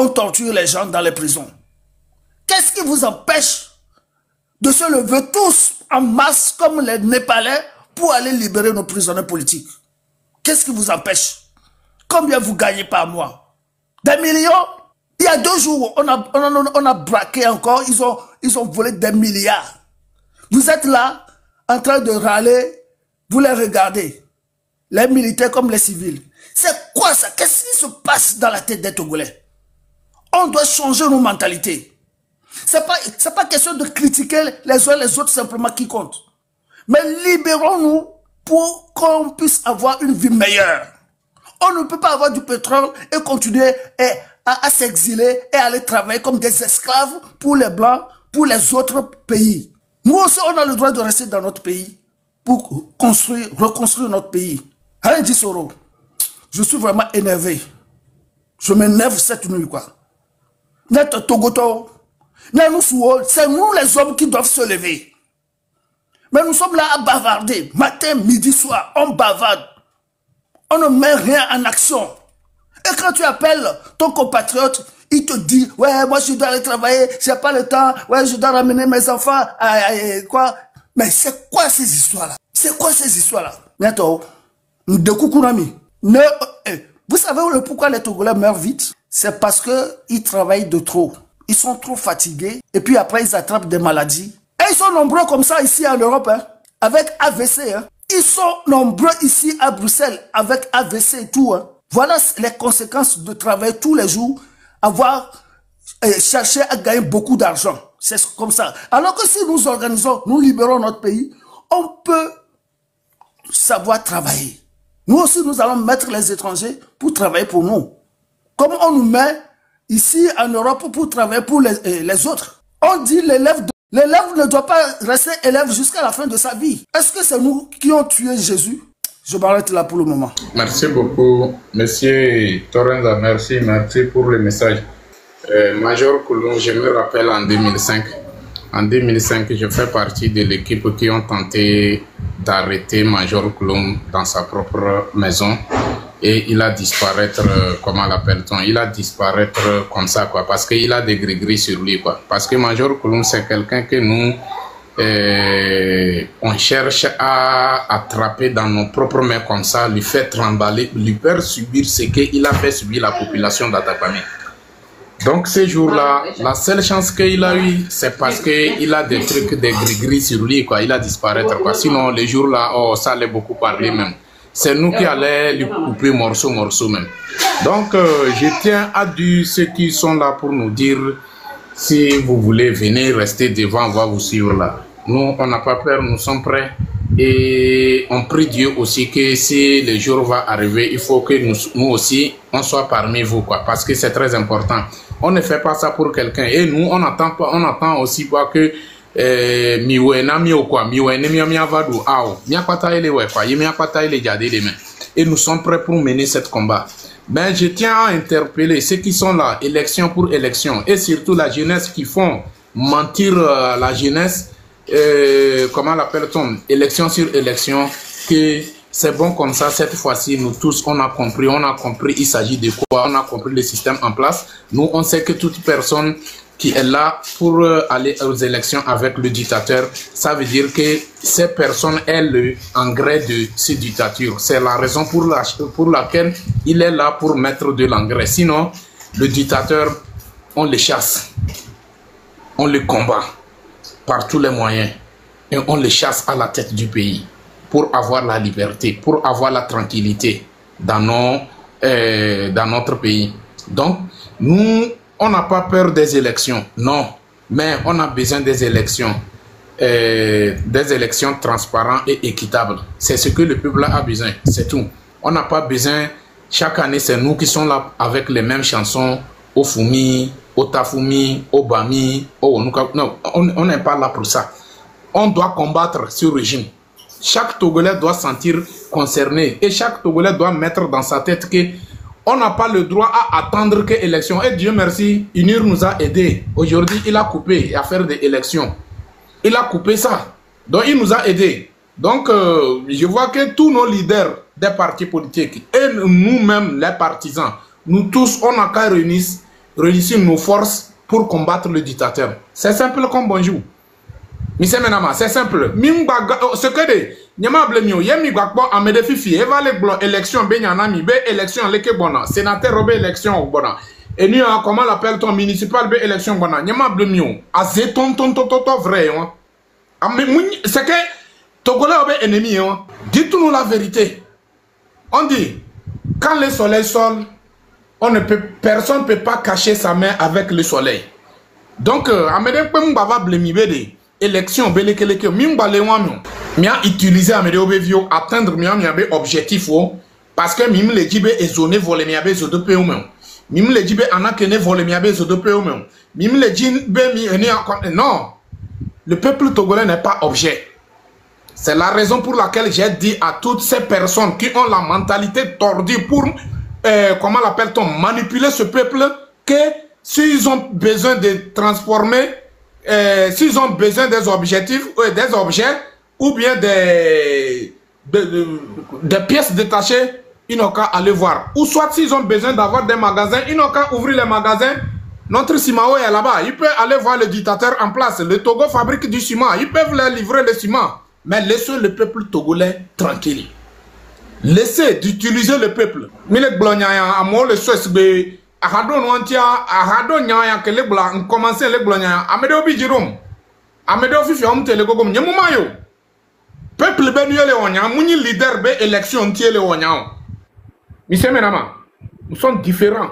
On torture les gens dans les prisons. Qu'est-ce qui vous empêche de se lever tous en masse comme les Népalais pour aller libérer nos prisonniers politiques? Qu'est-ce qui vous empêche? Combien vous gagnez par mois? Des millions? Il y a 2 jours, on a braqué encore, ils ont volé des milliards. Vous êtes là, en train de râler, vous les regardez. Les militaires comme les civils. C'est quoi ça? Qu'est-ce qui se passe dans la tête des Togolais? On doit changer nos mentalités. C'est pas question de critiquer les uns les autres simplement qui compte. Mais libérons-nous pour qu'on puisse avoir une vie meilleure. On ne peut pas avoir du pétrole et continuer à s'exiler et aller travailler comme des esclaves pour les Blancs, pour les autres pays. Nous aussi, on a le droit de rester dans notre pays pour reconstruire notre pays. Hein, dit Soro, je suis vraiment énervé. Je m'énerve cette nuit, quoi. Notre Togoto, c'est nous les hommes qui doivent se lever. Mais nous sommes là à bavarder. Matin, midi, soir, on bavarde. On ne met rien en action. Et quand tu appelles ton compatriote, il te dit, ouais, moi je dois aller travailler, j'ai pas le temps, ouais, je dois ramener mes enfants, quoi. Mais c'est quoi ces histoires-là? C'est quoi ces histoires-là? Bientôt, de Koukounami. Vous savez pourquoi les Togolais meurent vite? C'est parce qu'ils travaillent de trop. Ils sont trop fatigués. Et puis après, ils attrapent des maladies. Et ils sont nombreux comme ça ici en Europe. Hein, avec AVC. Hein. Ils sont nombreux ici à Bruxelles. Avec AVC et tout. Hein. Voilà les conséquences de travailler tous les jours. Chercher à gagner beaucoup d'argent. C'est comme ça. Alors que si nous organisons, nous libérons notre pays, on peut savoir travailler. Nous aussi, nous allons mettre les étrangers pour travailler pour nous. Comme on nous met ici en Europe pour travailler pour les autres. On dit l'élève de L'élève ne doit pas rester élève jusqu'à la fin de sa vie. Est-ce que c'est nous qui ont tué Jésus? Je m'arrête là pour le moment. Merci beaucoup, Monsieur Torenza. Merci pour le message. Major Kouloum, je me rappelle en 2005. En 2005, je fais partie de l'équipe qui ont tenté d'arrêter Major Kouloum dans sa propre maison. Et il a disparaître, comment l'appelle-t-on? Il a disparaître comme ça, quoi, parce qu'il a des gris-gris sur lui, quoi. Parce que Major Kouloum, c'est quelqu'un que nous, on cherche à attraper dans nos propres mains comme ça, lui faire trembler, lui faire subir ce qu'il a fait subir la population d'Atakpamé. Donc ces jours-là, la seule chance qu'il a eu, c'est parce qu'il a des trucs, des gris-gris sur lui, quoi. Il a disparaître, quoi. Sinon, les jours-là, oh, ça allait beaucoup parler même. C'est nous qui allons lui couper morceau même. Donc, je tiens à dire ceux qui sont là pour nous dire, si vous voulez venir rester devant, on va vous suivre là. Nous, on n'a pas peur, nous sommes prêts. Et on prie Dieu aussi que si le jour va arriver, il faut que nous aussi, on soit parmi vous, quoi. Parce que c'est très important. On ne fait pas ça pour quelqu'un. Et nous, on attend aussi pas que et nous sommes prêts pour mener cette combat. Ben, je tiens à interpeller ceux qui sont là, élection pour élection, et surtout la jeunesse qui font mentir la jeunesse, comment l'appelle-t-on, élection sur élection, que c'est bon comme ça. Cette fois-ci, nous tous, on a compris, il s'agit de quoi, on a compris le système en place. Nous, on sait que toute personne qui est là pour aller aux élections avec le dictateur, ça veut dire que ces personnes est le engrais de cette dictature. C'est la raison pour laquelle il est là pour mettre de l'engrais. Sinon, le dictateur, on le chasse, on le combat par tous les moyens et on le chasse à la tête du pays pour avoir la liberté, pour avoir la tranquillité dans notre pays. Donc, nous, on n'a pas peur des élections, non, mais on a besoin des élections transparentes et équitables. C'est ce que le peuple a besoin, c'est tout. On n'a pas besoin, chaque année, c'est nous qui sommes là avec les mêmes chansons, au Fumi, au Tafumi, au Bami, au Nuka. Non, on n'est pas là pour ça. On doit combattre ce régime. Chaque Togolais doit se sentir concerné et chaque Togolais doit mettre dans sa tête que on n'a pas le droit à attendre que l'élection. Et Dieu merci, UNIR nous a aidés. Aujourd'hui, il a coupé à faire des élections. Il a coupé ça. Donc, il nous a aidés. Donc, je vois que tous nos leaders des partis politiques et nous-mêmes, les partisans, nous tous, on n'a qu'à réunir nos forces pour combattre le dictateur. C'est simple comme bonjour. Mise Menama, c'est simple. Ce que des Nyamable mio yemi gwakbo amede fifi eva le blo élection benyanami be élection leke bona sénateur robe élection bona et nous comment l'appelle ton municipal be élection bona Nyamable mio azé ton vrai hein. C'est que Togolais obe ennemi hein. Dites-nous la vérité. On dit quand le soleil sort, personne ne peut pas cacher sa main avec le soleil. Donc amede pe mbava blemibede élection belekeleke mimbale wamio mia utiliser amede obevio atteindre mia be objectif o parce que mim le jibe ezone volé mia be zo de pe o mim le jibe anakene volé mia be zo de pe o mim le jibe mi eni non, le peuple togolais n'est pas objet. C'est la raison pour laquelle j'ai dit à toutes ces personnes qui ont la mentalité tordue pour comment l'appelle-t-on, manipuler ce peuple, que s'ils ont besoin de transformer, s'ils ont besoin des objectifs, des objets, ou bien des pièces détachées, ils n'ont qu'à aller voir. Ou soit s'ils ont besoin d'avoir des magasins, ils n'ont qu'à ouvrir les magasins. Notre Simao est là-bas. Ils peuvent aller voir le dictateur en place. Le Togo fabrique du ciment. Ils peuvent leur livrer le ciment. Mais laissez le peuple togolais tranquille. Laissez d'utiliser le peuple. Milek Blonyaya, à moi le souhait de Ahado Nwantia, Ahado Nyaya, que les blancs ont commencé les Blonyaya. Amédéo Bijirum. Amédéo Fifi Omte le Gogom. Nyamumayo. Peuple Benuye le Wanya, Mouni leader be élection tie le Wanya. Monsieur Menama, nous sommes différents.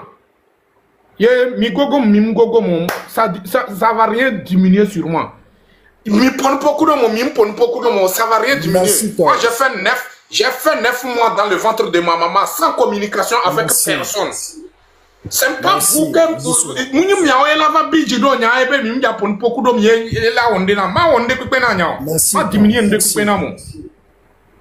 Mi Gogom, ça va rien diminuer sur moi. Mi pon beaucoup de mon, ça va rien diminuer. Moi, j'ai fait 9 mois dans le ventre de ma maman sans communication avec personne. C'est pas pour que nous miaou lava biji do nya ebe mi japon poku do mi la onde na ma onde pepe na nya ma diminuer nde pepe na mo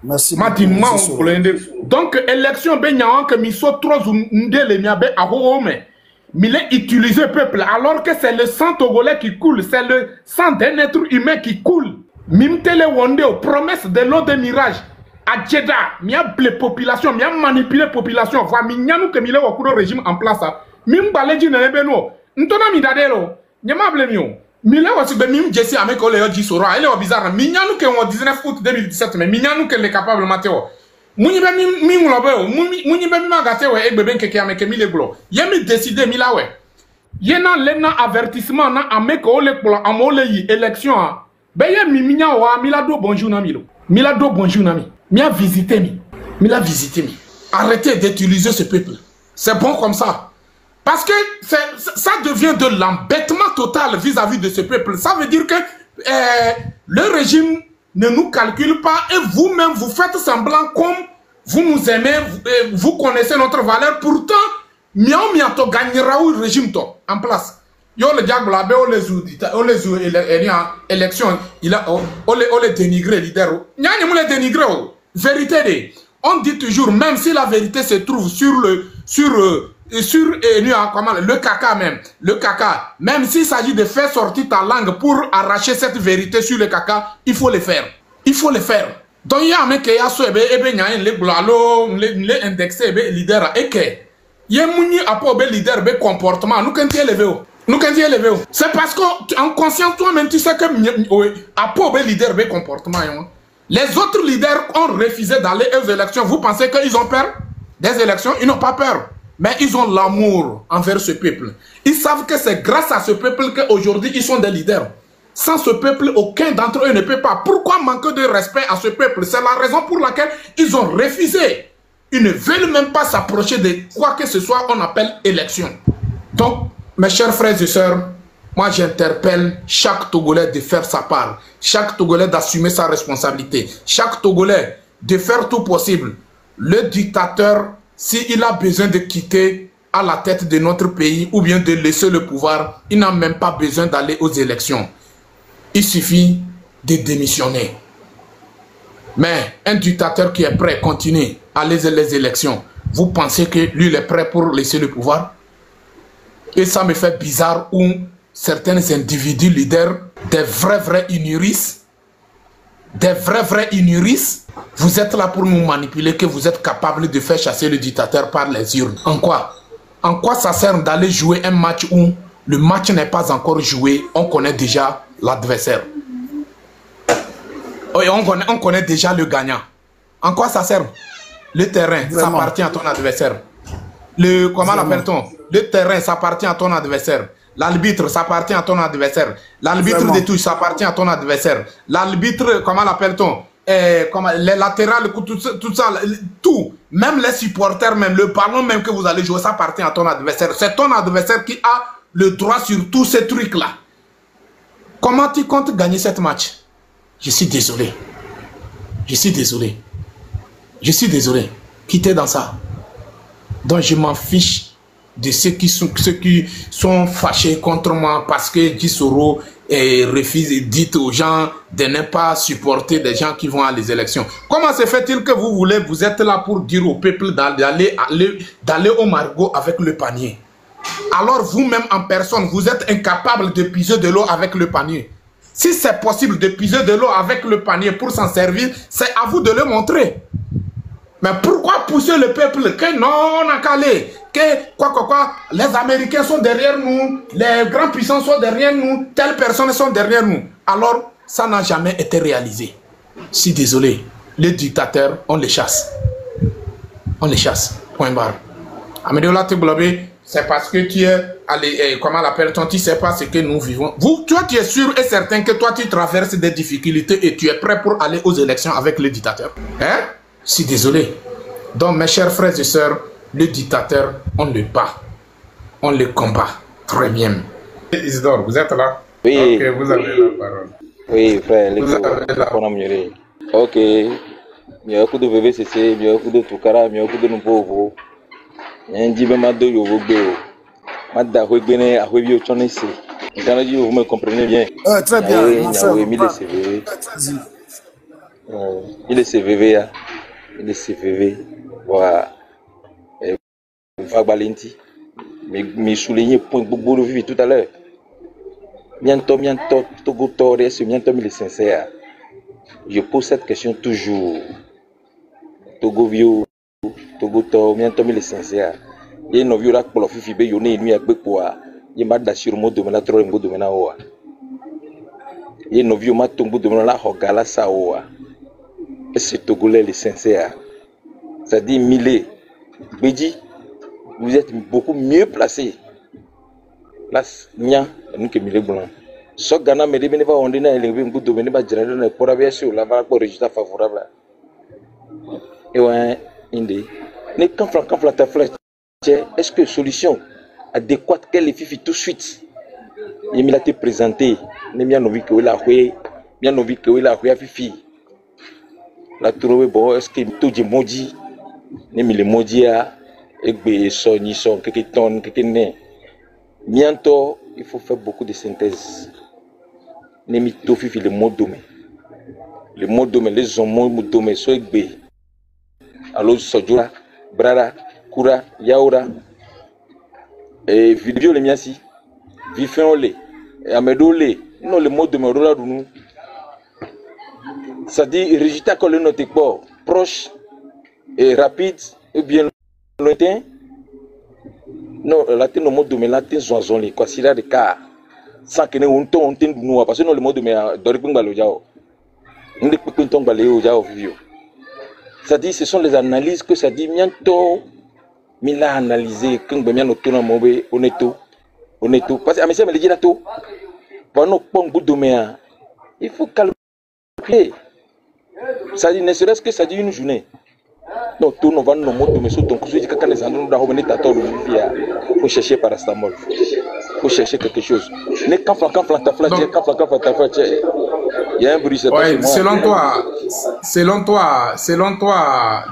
merci ma dimma on kolende donc élection be nya que mi so trop ndele mi abe aho me mi l'est utilisé peuple alors que c'est le sang togolais qui coule, c'est le sang d'un être humain qui coule. Mimtele wonde promesse de l'eau de mirage à Jeddah, mi a blé population, mi a manipulé population, va mi nyanu que mi le wakudo régime en place. Mim baleji na ebeno, ntona mi dadelo, nyama blé mio. Mi le wasi be mim jesi ame ko le yo jisoro, ele wa bizarre. Mi nyanu que 19 août 2017 mais mi nyanu que le capable mateo. Muni be mi nglobe muni be mi magate we egbe ben keke ameke mi le glo yemi décider mi la we yena lena avertissement na ameke ole kplo amole yi élection be ye mi nya wa mi la do bonjour na mi lo mi la do bonjour na mi a visité mi la visité mi arrêtez d'utiliser ce peuple c'est bon comme ça parce que ça devient de l'embêtement total vis-à-vis de ce peuple. Ça veut dire que le régime ne nous calcule pas et vous-même vous faites semblant comme vous nous aimez, vous connaissez notre valeur. Pourtant, miao miato gagnera le régime en place. Yo le diable là, on les élections, il a on les dénigrer leader. Nya ni les dénigrer. Vérité on dit toujours même si la vérité se trouve sur le caca même, même s'il s'agit de faire sortir ta langue pour arracher cette vérité sur le caca, il faut le faire. Il faut le faire. Donc il y a un mec qui a souhaité les blalo, les indexés, les leaders, et que il y a un leader, un comportement, nous quand il est élevé. C'est parce qu'en conscience toi-même tu sais que un leader, un comportement. Les autres leaders ont refusé d'aller aux élections. Vous pensez qu'ils ont peur des élections? Ils n'ont pas peur. Mais ils ont l'amour envers ce peuple. Ils savent que c'est grâce à ce peuple qu'aujourd'hui ils sont des leaders. Sans ce peuple, aucun d'entre eux ne peut pas. Pourquoi manquer de respect à ce peuple? C'est la raison pour laquelle ils ont refusé. Ils ne veulent même pas s'approcher de quoi que ce soit on appelle élection. Donc, mes chers frères et sœurs, moi j'interpelle chaque Togolais de faire sa part. Chaque Togolais d'assumer sa responsabilité. Chaque Togolais de faire tout possible. Le dictateur, s'il a besoin de quitter à la tête de notre pays ou bien de laisser le pouvoir, il n'a même pas besoin d'aller aux élections. Il suffit de démissionner. Mais un dictateur qui est prêt à continuer à aller les élections, vous pensez que lui il est prêt pour laisser le pouvoir? Et ça me fait bizarre où certains individus leaders, des vrais ignoristes, vous êtes là pour nous manipuler, que vous êtes capable de faire chasser le dictateur par les urnes. En quoi? En quoi ça sert d'aller jouer un match où le match n'est pas encore joué, on connaît déjà l'adversaire. On connaît déjà le gagnant. En quoi ça sert? Le terrain, ça appartient à ton adversaire. Comment l'appelle-t-on? Le terrain, ça appartient à ton adversaire. L'arbitre, ça appartient à ton adversaire. L'arbitre de touche, ça appartient à ton adversaire. L'arbitre, comment l'appelle-t-on? Les latérales, tout ça, tout. Même les supporters, même le ballon même que vous allez jouer, ça appartient à ton adversaire. C'est ton adversaire qui a le droit sur tous ces trucs-là. Comment tu comptes gagner cette match? Je suis désolé. Je suis désolé. Je suis désolé. Quittez dans ça. Donc je m'en fiche de ceux qui sont fâchés contre moi parce que Gisoro refuse et dit aux gens de ne pas supporter des gens qui vont à les élections. Comment se fait-il que vous êtes là pour dire au peuple d'aller au Margot avec le panier? Alors vous-même en personne, vous êtes incapable de puiser de l'eau avec le panier. Si c'est possible de puiser de l'eau avec le panier pour s'en servir, c'est à vous de le montrer. Mais pourquoi pousser le peuple que non, on a calé, que quoi, les Américains sont derrière nous, les grands puissants sont derrière nous, telles personnes sont derrière nous. Alors, ça n'a jamais été réalisé. Je suis désolé, les dictateurs, on les chasse. On les chasse, point barre. Amédéola Teglobé, c'est parce que tu es, comment l'appelle-t-on, tu ne sais pas ce que nous vivons. Toi, tu es sûr et certain que toi, tu traverses des difficultés et tu es prêt pour aller aux élections avec le dictateur. Hein? Je suis désolé. Donc, mes chers frères et sœurs, le dictateur, on le bat. On le combat. Très bien. Isidore, vous êtes là? Oui. Ok, vous avez la parole. Oui, frère. Vous avez la parole. Ok. Miyaku de VVCC, miyaku de Tukara, miyaku de Nupovo. Njibe Mado Yobo. Mada Huebene, à Huebio Chonese. Vous me comprenez bien. Très bien, mon frère. Il est CVV, il est CVV. Voilà. Valenti. Mais souligner point beaucoup de vie tout à l'heure. Bientôt, Togo Torres, bientôt, il est sincère. Je pose cette question toujours. Togo Vio, Togo Torres, bientôt, il est sincère. Il y a une violence pour le fifi, il y a une nuit à Bekoa. Il y a une sur le mot de la trop de il y a une violence de la Hogala Saoa. Et c'est Togolais, il est sincère. Ça dit Milé, Bédi, vous êtes beaucoup mieux placé. Là, Nia, nous qui Milé Blanc. So Ghana me dit, on dit, il beaucoup de domaine, pour avoir sur la vague pour résultat favorable. Et ouais, Indé. Mais quand ta flèche, est-ce que solution adéquate qu'elle est fifi tout de suite? Il m'a été présenté. Il m'a dit que il a fait, il m'a dit que il a fait fifi. La trouvé bon, est-ce que tout est maudit? Il m'a dit maudit à, et bien son, ni son, quelques tonnes, quelques nez. Bientôt, il faut faire beaucoup de synthèse. Il m'a dit fifi le mot domaine. Le mot domaine, les hommes domaine, soit bé. Alors, Sojura, Brara, Kura, Yaoura, et vidéo les miasi, Vifenole, et Amedole, non le mot de Morola Dounou. Ça dit résultat que le note proche et rapide, ou bien lointain. Non, latin le mot de me latin zoazoli, quoi, s'il y a des cas, sans que nous on nous, parce que non le mot de me doripungalo jao. Nous ne pouvons pas aller au jao vivio. Ça dit, ce sont les analyses que ça dit, bientôt, mais là, analysé, quand on a tout mauvais, on est tout. Parce que, mais dit là tout. Pour nous, pour bout de domaine, il faut calculer. Ça dit, ne serait-ce que ça dit une journée. Non, tout nous va nous montrer, mais surtout, quand on les endroits où on est à tort, il faut chercher parastamol. Il faut chercher quelque chose. Mais quand on il y a un bruit, c'est ouais, selon toi,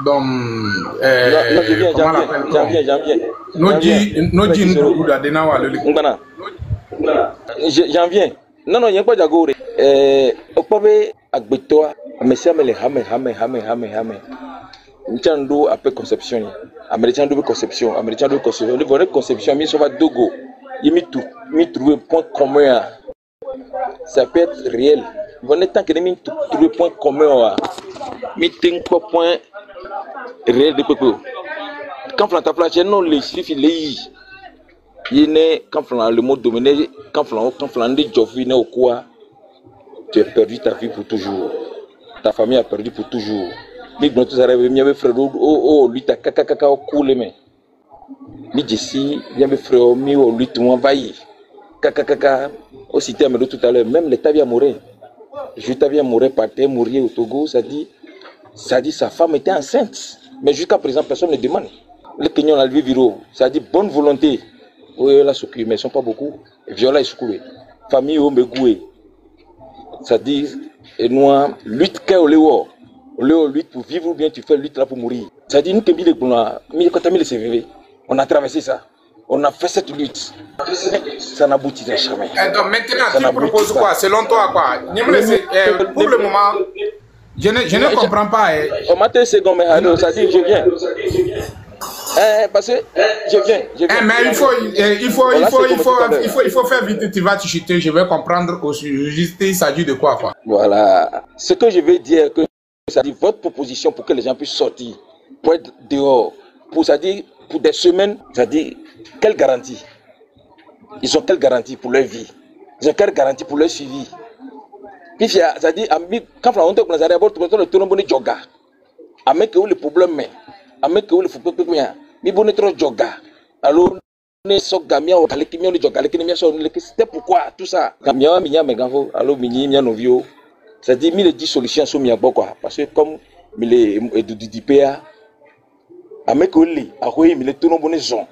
donc, comment l'appelle-t-on? J'en viens. Non, il n'y a pas d'agore. Au pavé, à Bétoa, à Messia, mais les Hame. Nous après conception. Américain de conception. Le volet conception, mais ça va Dogo. Il m'a trouvé un point commun. Ça peut être réel. Vous n'êtes pas que nous trouver point commun. Meeting point réel de peuple. Quand on a fait non les chiffres les il est quand on le mot dominé quand on dit Joffrey n'est au quoi tu as perdu ta vie pour toujours. Ta famille a perdu pour toujours. Mais quand tu arrives bien mes frères lui ta kaka au cou les mains. Mais ici bien mes frères mi au lui tout envahi. Kaka aussi terme tout à l'heure même l'état vient mourir. Juta vient mourir par terre, mourir au Togo, ça dit sa femme était enceinte. Mais jusqu'à présent, personne ne demande. Les Kenyans ont levé viro, ça dit bonne volonté. Oui, là, mais ils ne sont pas beaucoup. Viola est secoué. Famille, on me goué. Ça dit, et nous, lutte lutte pour vivre ou bien tu fais lutte là pour mourir. Ça dit, nous, quand les CVV, on a traversé ça. On a fait cette lutte. Ça n'aboutirait jamais. Donc maintenant, tu proposes quoi? Selon toi, quoi? Pour le moment, je ne comprends pas. Au matin, c'est comme ça dit, je viens. Parce que je viens. Mais il faut faire vite, tu vas te chuter, je vais comprendre aussi. Juste, il s'agit de quoi? Voilà. Ce que je veux dire, que ça dit votre proposition pour que les gens puissent sortir, pour être dehors, pour ça dit, pour des semaines, ça dit, quelle garantie? Ils ont quelle garantie pour leur vie? Ils ont quelle garantie pour leur suivi? Puis ça dit, quand on a le tournoi de yoga, avec le problème, avec le problème, mais bon, trop yoga. Alors, c'était pourquoi tout ça. Ça dit, 1010 solutions sont mises en quoi. Parce que comme les DPA, avec lui, les tournoi de zone.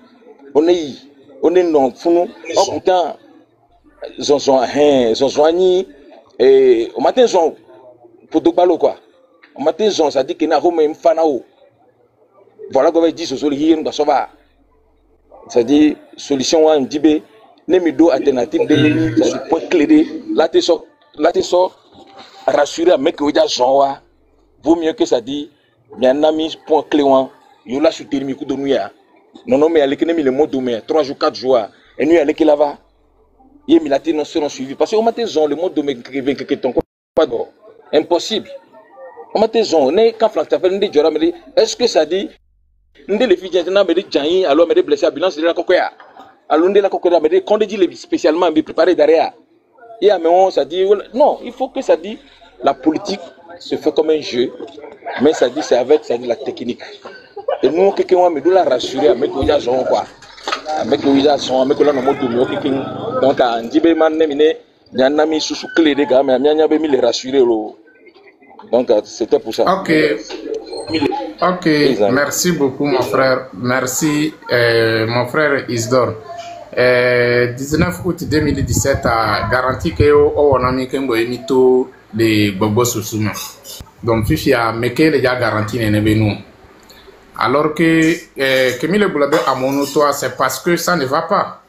On est non fou. Oh putain, Zonzoani et au matin zon pour deux balles quoi. Au matin zon ça dit que na home m'fanao. Voilà qu'on va dire sur le hier dans ça va. c'est-à-dire solution en dibé nemido alternative de c'est-à-dire point clé là tu sors rassurer mec que déjà genre vaut mieux que ça dit bien ami point clé one yo la soutenir mi coup de nuit non mais avec le mot demain 3 jours 4 jours et nuit avec là-bas il mi la non seront suivis parce que au matin le mot demain que ton pas impossible au matin on quand Franck t'appelle ndi jora me est-ce que ça dit ndi les filles maintenant me dit Jean alors me dit blessé ambulance de la cocoya alors ndi la cocoya me dit quand dit spécialement me préparer derrière et à mais ça dit non il faut que ça dit la politique se fait comme un jeu mais ça dit c'est avec ça dit la technique et nous quelqu'un me doit la rassurer avec les gens quoi avec les gens avec la mode de donc en dibé man nemine nyana mi sous clé des gars mais nyanya be mi les rassurer donc c'était pour ça. OK, merci beaucoup mon frère, merci mon frère Isdor. 19 août 2017 a garanti que on a mis Kembo emito les Bobo Soussouma. Donc Fifi a meke les gars garanti n'est nous. Alors que Mille Boulabé à mon auto, c'est parce que ça ne va pas.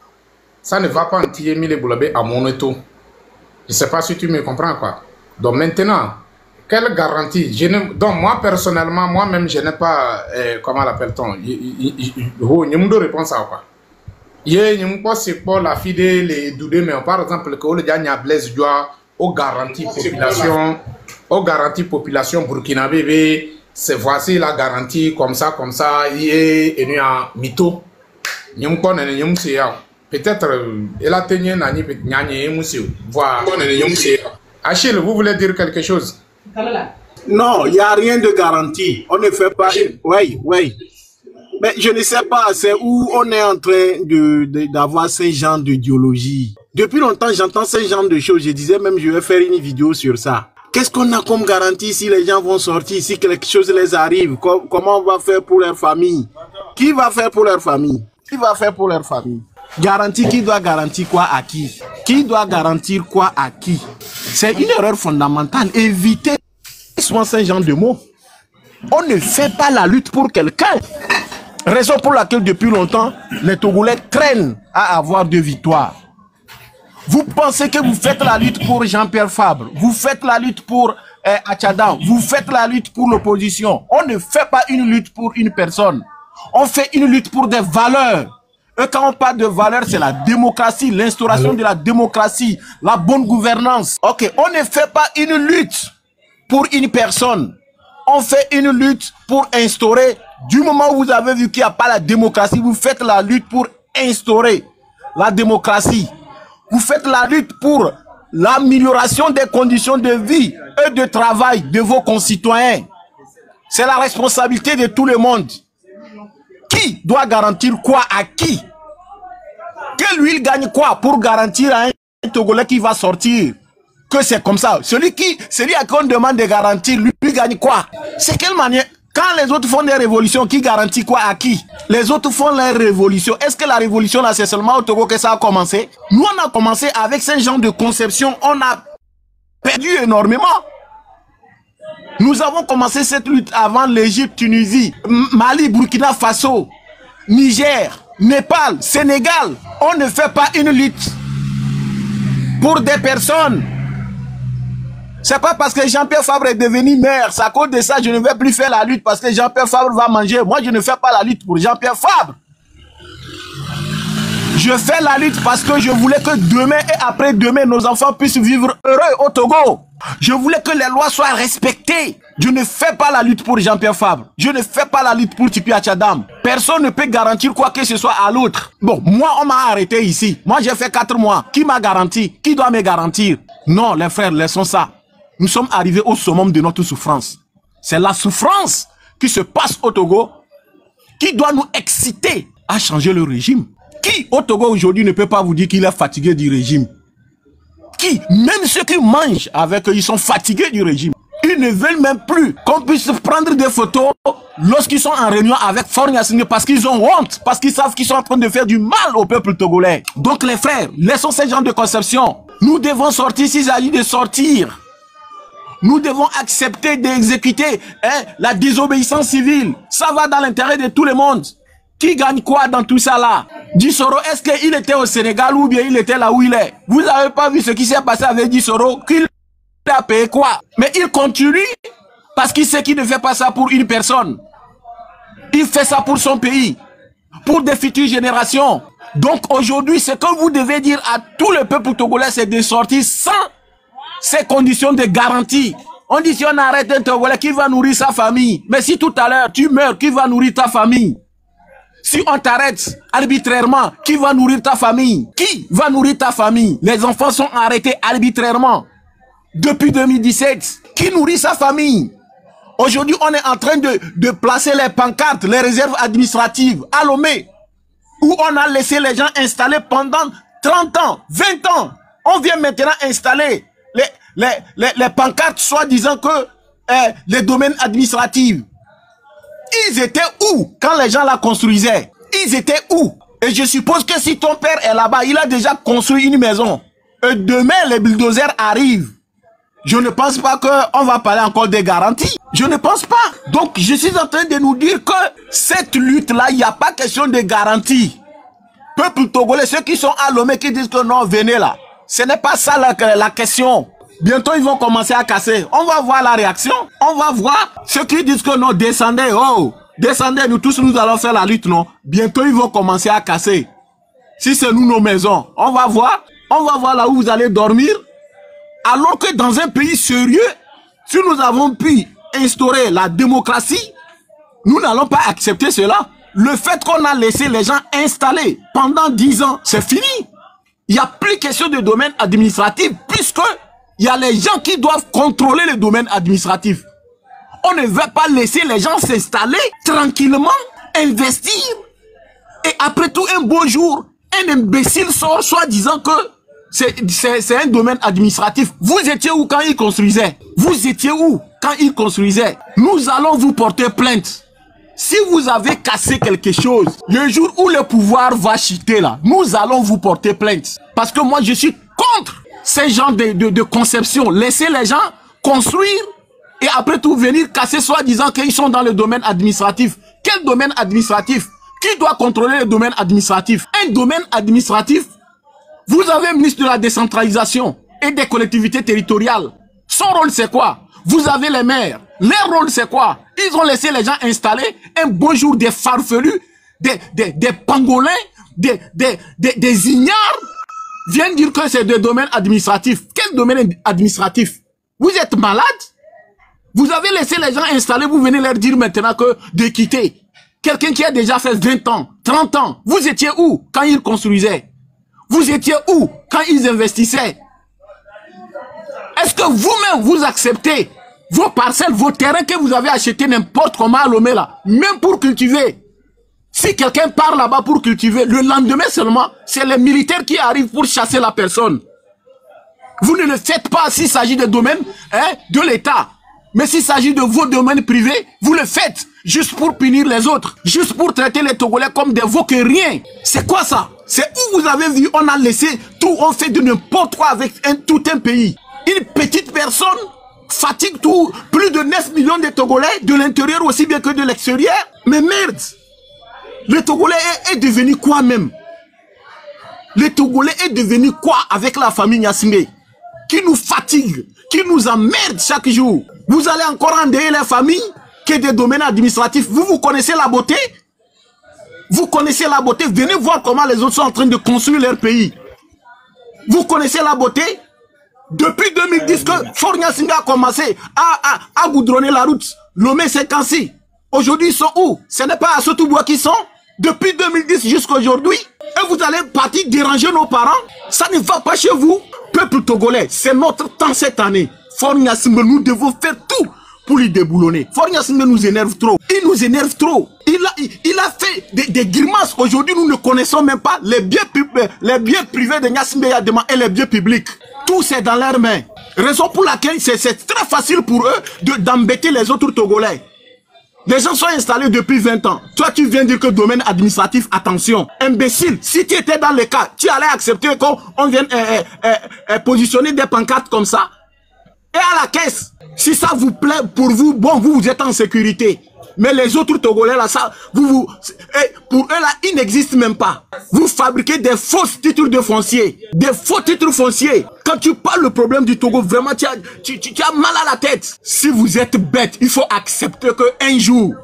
Ça ne va pas entier Mille Boulabé à mon auto. Je ne sais pas si tu me comprends quoi. Donc maintenant, quelle garantie? Donc moi personnellement, moi-même, je n'ai pas, comment l'appelle-t-on? Je n'ai pas réponse à quoi. Je n'ai pas c'est pour la fille les doudés, mais par exemple, que le gagne à Blaise Dioua, aux garanties population burkinabé, c'est voici la garantie, comme ça, il est venu en mytho. Peut-être, elle a tenu Achille, vous voulez dire quelque chose? Non, il n'y a rien de garanti. On ne fait pas... Oui. Mais je ne sais pas, c'est où on est en train d'avoir ce genre d'idéologie. Depuis longtemps, j'entends ce genre de choses. Je disais même, je vais faire une vidéo sur ça. Qu'est-ce qu'on a comme garantie si les gens vont sortir, si quelque chose les arrive? Comment on va faire pour leur famille? Qui va faire pour leur famille? Qui va faire pour leur famille? Garantie, qui doit garantir quoi à qui? Qui doit garantir quoi à qui? C'est une erreur fondamentale. Évitez souvent ce genre de mots. On ne fait pas la lutte pour quelqu'un. Raison pour laquelle depuis longtemps, les Togolais traînent à avoir 2 victoires. Vous pensez que vous faites la lutte pour Jean-Pierre Fabre, vous faites la lutte pour Achadam, vous faites la lutte pour l'opposition. On ne fait pas une lutte pour une personne. On fait une lutte pour des valeurs. Et quand on parle de valeurs, c'est la démocratie, l'instauration de la démocratie, la bonne gouvernance. Ok, on ne fait pas une lutte pour une personne. On fait une lutte pour instaurer. Du moment où vous avez vu qu'il n'y a pas la démocratie, vous faites la lutte pour instaurer la démocratie. Vous faites la lutte pour l'amélioration des conditions de vie et de travail de vos concitoyens. C'est la responsabilité de tout le monde. Qui doit garantir quoi à qui? Que lui il gagne quoi pour garantir à un Togolais qui va sortir que c'est comme ça? Celui à qui on demande de garantir, lui gagne quoi? C'est quelle manière? Quand les autres font des révolutions, qui garantit quoi à qui? Les autres font leur révolution. Est-ce que la révolution là, c'est seulement au Togo que ça a commencé? Nous, on a commencé avec ce genre de conception. On a perdu énormément. Nous avons commencé cette lutte avant l'Égypte, Tunisie, Mali, Burkina Faso, Niger, Népal, Sénégal. On ne fait pas une lutte pour des personnes. C'est pas parce que Jean-Pierre Fabre est devenu maire, c'est à cause de ça que je ne vais plus faire la lutte parce que Jean-Pierre Fabre va manger. Moi, je ne fais pas la lutte pour Jean-Pierre Fabre. Je fais la lutte parce que je voulais que demain et après-demain, nos enfants puissent vivre heureux au Togo. Je voulais que les lois soient respectées. Je ne fais pas la lutte pour Jean-Pierre Fabre. Je ne fais pas la lutte pour Tipi Achadam. Personne ne peut garantir quoi que ce soit à l'autre. Bon, moi, on m'a arrêté ici. Moi, j'ai fait 4 mois. Qui m'a garanti? Qui doit me garantir? Non, les frères, laissons ça. Nous sommes arrivés au summum de notre souffrance. C'est la souffrance qui se passe au Togo qui doit nous exciter à changer le régime. Qui au Togo aujourd'hui ne peut pas vous dire qu'il est fatigué du régime? Qui? Même ceux qui mangent avec eux, ils sont fatigués du régime. Ils ne veulent même plus qu'on puisse prendre des photos lorsqu'ils sont en réunion avec Faure Gnassingbé parce qu'ils ont honte, parce qu'ils savent qu'ils sont en train de faire du mal au peuple togolais. Donc les frères, laissons ces gens de conception. Nous devons sortir s'il s'agit de sortir. Nous devons accepter d'exécuter la désobéissance civile. Ça va dans l'intérêt de tout le monde. Qui gagne quoi dans tout ça là? Dissoro, est-ce qu'il était au Sénégal ou bien il était là où il est? Vous n'avez pas vu ce qui s'est passé avec Dissoro? Qu'il a payé quoi? Mais il continue parce qu'il sait qu'il ne fait pas ça pour une personne. Il fait ça pour son pays, pour des futures générations. Donc aujourd'hui, ce que vous devez dire à tout le peuple togolais, c'est de sortir sans ces conditions de garantie. On dit si on arrête un Togolais, qui va nourrir sa famille? Mais si tout à l'heure tu meurs, qui va nourrir ta famille? Si on t'arrête arbitrairement, qui va nourrir ta famille? Qui va nourrir ta famille? Les enfants sont arrêtés arbitrairement depuis 2017. Qui nourrit sa famille? Aujourd'hui, on est en train de placer les pancartes, les réserves administratives à Lomé, où on a laissé les gens installer pendant 30 ans, 20 ans. On vient maintenant installer les pancartes soi-disant que les domaines administratifs. Ils étaient où quand les gens la construisaient? Ils étaient où? Et je suppose que si ton père est là-bas, il a déjà construit une maison. Et demain, les bulldozers arrivent. Je ne pense pas qu'on va parler encore des garanties. Je ne pense pas. Donc, je suis en train de nous dire que cette lutte-là, il n'y a pas question de garantie. Peuple togolais, ceux qui sont à Lomé, qui disent que non, venez là. Ce n'est pas ça la question. Bientôt, ils vont commencer à casser. On va voir la réaction. On va voir ceux qui disent que non, descendez. Oh, descendez, nous tous, nous allons faire la lutte, non. Bientôt, ils vont commencer à casser. Si c'est nous, nos maisons, on va voir. On va voir là où vous allez dormir. Alors que dans un pays sérieux, si nous avons pu instaurer la démocratie, nous n'allons pas accepter cela. Le fait qu'on a laissé les gens installer pendant 10 ans, c'est fini. Il n'y a plus question de domaine administratif puisque il y a les gens qui doivent contrôler le domaine administratif. On ne veut pas laisser les gens s'installer tranquillement, investir. Et après tout, un beau jour, un imbécile sort soi-disant que c'est un domaine administratif. Vous étiez où quand ils construisaient? Vous étiez où quand ils construisaient? Nous allons vous porter plainte. Si vous avez cassé quelque chose, le jour où le pouvoir va chuter là, nous allons vous porter plainte. Parce que moi, je suis contre ces genres de conception. Laissez les gens construire et après tout venir casser soi-disant qu'ils sont dans le domaine administratif. Quel domaine administratif? Qui doit contrôler le domaine administratif? Un domaine administratif. Vous avez un ministre de la décentralisation et des collectivités territoriales. Son rôle, c'est quoi? Vous avez les maires. Leur rôle, c'est quoi? Ils ont laissé les gens installer un beau jour des farfelus, des pangolins, des ignares, viennent dire que c'est des domaines administratifs. Quel domaine administratif? Vous êtes malade? Vous avez laissé les gens installer, vous venez leur dire maintenant que de quitter. Quelqu'un qui a déjà fait 20 ans, 30 ans, vous étiez où quand ils construisaient? Vous étiez où quand ils investissaient? Est-ce que vous-même, vous acceptez vos parcelles, vos terrains que vous avez achetés n'importe comment à Lomé là, même pour cultiver? Si quelqu'un part là-bas pour cultiver, le lendemain seulement, c'est les militaires qui arrivent pour chasser la personne. Vous ne le faites pas s'il s'agit de domaines de l'État. Mais s'il s'agit de vos domaines privés, vous le faites juste pour punir les autres, juste pour traiter les Togolais comme des veaux que rien. C'est quoi ça? C'est où vous avez vu, on a laissé tout, on fait de n'importe quoi avec tout un pays. Une petite personne fatigue tout, plus de 9 millions de Togolais, de l'intérieur aussi bien que de l'extérieur. Mais merde, le Togolais est devenu quoi même? Le Togolais est devenu quoi avec la famille Gnassingbé? Qui nous fatigue, qui nous emmerde chaque jour. Vous allez encore endeuiller les familles que des domaines administratifs. Vous connaissez la beauté? Vous connaissez la beauté? Venez voir comment les autres sont en train de construire leur pays. Vous connaissez la beauté? Depuis 2010 que Faure Gnassingbé a commencé à goudronner la route, Lomé Séquenci. Aujourd'hui, ils sont où? Ce n'est pas à Sotouboua qu'ils sont? Depuis 2010 jusqu'à aujourd'hui. Et vous allez partir déranger nos parents? Ça ne va pas chez vous. Peuple togolais, c'est notre temps cette année. Faure Gnassingbé, nous devons faire tout pour lui déboulonner. Faure Gnassingbé nous énerve trop. Il nous énerve trop. Il a fait des grimaces. Aujourd'hui, nous ne connaissons même pas les biens privés de Gnassingbé Yadema et les biens publics. Tout c'est dans leurs mains. Raison pour laquelle c'est très facile pour eux d'embêter les autres Togolais. Les gens sont installés depuis 20 ans. Toi, tu viens dire que domaine administratif, attention. Imbécile, si tu étais dans le cas, tu allais accepter qu'on vienne positionner des pancartes comme ça. Et à la caisse, si ça vous plaît pour vous, bon, vous êtes en sécurité. Mais les autres Togolais, là, ça, pour eux, là, ils n'existent même pas. Vous fabriquez des faux titres de foncier. Des faux titres fonciers. Quand tu parles le problème du Togo, vraiment, tu as mal à la tête. Si vous êtes bête, il faut accepter qu'un jour,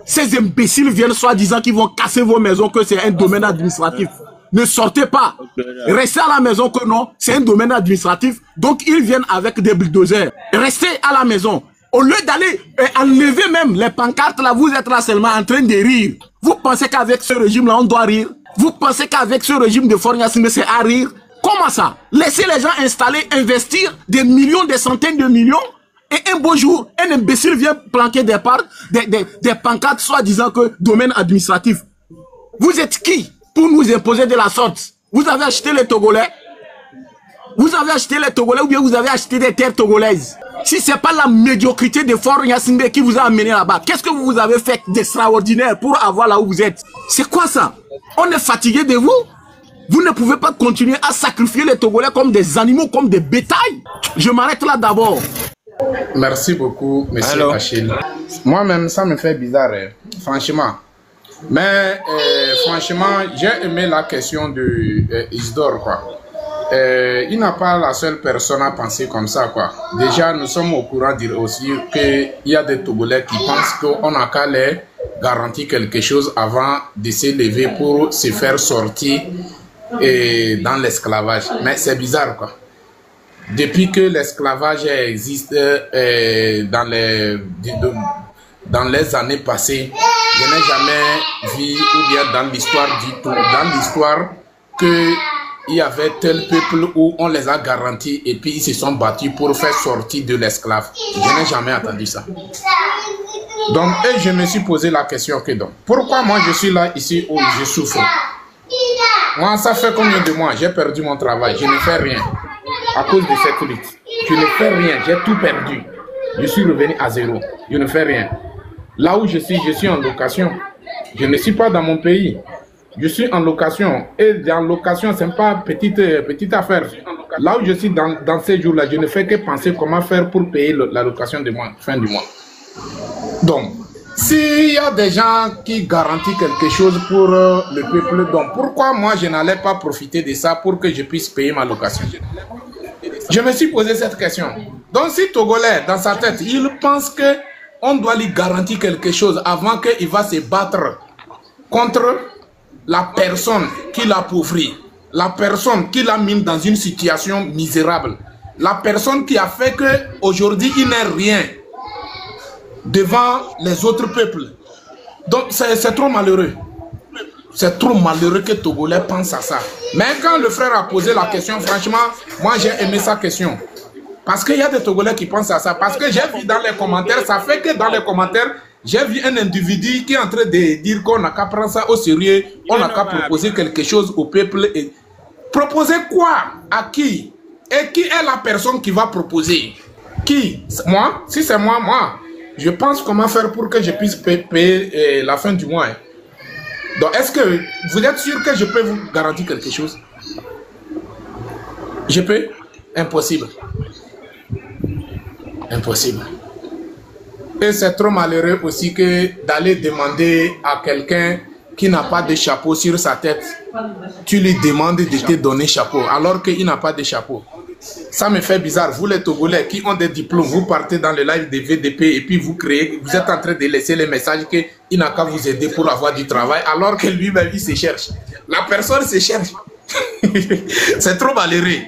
ces imbéciles viennent soi-disant qu'ils vont casser vos maisons, que c'est un domaine administratif. Ne sortez pas. Restez à la maison que non, c'est un domaine administratif. Donc, ils viennent avec des bulldozers. Restez à la maison. Au lieu d'aller enlever même les pancartes, là, vous êtes là seulement en train de rire. Vous pensez qu'avec ce régime-là, on doit rire? Vous pensez qu'avec ce régime de Faure Gnassingbé, c'est à rire? Comment ça? Laissez les gens installer, investir des millions, des centaines de millions. Et un beau jour, un imbécile vient planquer des pancartes, soi-disant que domaine administratif. Vous êtes qui pour nous imposer de la sorte? Vous avez acheté les Togolais? Vous avez acheté les Togolais ou bien vous avez acheté des terres togolaises? Si ce n'est pas la médiocrité de Faure Gnassingbé qui vous a amené là-bas, qu'est-ce que vous avez fait d'extraordinaire pour avoir là où vous êtes? C'est quoi ça? On est fatigué de vous? Vous ne pouvez pas continuer à sacrifier les Togolais comme des animaux, comme des bétails? Je m'arrête là d'abord. Merci beaucoup, monsieur Achille. Moi-même, ça me fait bizarre, franchement. Mais franchement, j'ai aimé la question de Isidore, quoi. Il n'a pas la seule personne à penser comme ça, quoi. Déjà, nous sommes au courant dire aussi qu'il y a des Togolais qui pensent qu'on n'a qu'à les garantir quelque chose avant de se lever pour se faire sortir dans l'esclavage. Mais c'est bizarre, quoi. Depuis que l'esclavage existe dans les années passées, je n'ai jamais vu, ou bien dans l'histoire du tout, dans l'histoire, qu'il y avait tel peuple où on les a garantis et puis ils se sont battus pour faire sortir de l'esclave. Je n'ai jamais entendu ça. Donc, et je me suis posé la question que donc, pourquoi moi je suis là ici où je souffre? Moi, ça fait combien de mois j'ai perdu mon travail, je ne fais rien. À cause de cette lutte, je ne fais rien, j'ai tout perdu. Je suis revenu à zéro, je ne fais rien. Là où je suis en location. Je ne suis pas dans mon pays. Je suis en location. Et en location, ce n'est pas petite affaire. Là où je suis dans ces jours-là, je ne fais que penser comment faire pour payer la location de mois, fin du mois. Donc, s'il y a des gens qui garantissent quelque chose pour le peuple, donc pourquoi moi je n'allais pas profiter de ça pour que je puisse payer ma location? Je me suis posé cette question. Donc si Togolais, dans sa tête, il pense qu'on doit lui garantir quelque chose avant qu'il va se battre contre la personne qui l'appauvrit, la personne qui l'a mis dans une situation misérable, la personne qui a fait qu'aujourd'hui il n'est rien devant les autres peuples. Donc c'est trop malheureux. C'est trop malheureux que Togolais pense à ça. Mais quand le frère a posé la question, franchement, moi j'ai aimé sa question. Parce qu'il y a des Togolais qui pensent à ça. Parce que j'ai vu dans les commentaires, ça fait que dans les commentaires, j'ai vu un individu qui est en train de dire qu'on n'a qu'à prendre ça au sérieux, on n'a qu'à proposer quelque chose au peuple. Et proposer quoi? À qui? Et qui est la personne qui va proposer? Qui? Moi? Si c'est moi, je pense comment faire pour que je puisse payer la fin du mois. Donc, est-ce que vous êtes sûr que je peux vous garantir quelque chose? Je peux? Impossible. Impossible. Et c'est trop malheureux aussi que d'aller demander à quelqu'un qui n'a pas de chapeau sur sa tête, tu lui demandes de te donner chapeau alors qu'il n'a pas de chapeau. Ça me fait bizarre. Vous les Togolais qui ont des diplômes, vous partez dans le live de VDP et puis vous créez, vous êtes en train de laisser les messages qu'il n'a qu'à vous aider pour avoir du travail alors que lui-même il se cherche. La personne se cherche. C'est trop malheureux.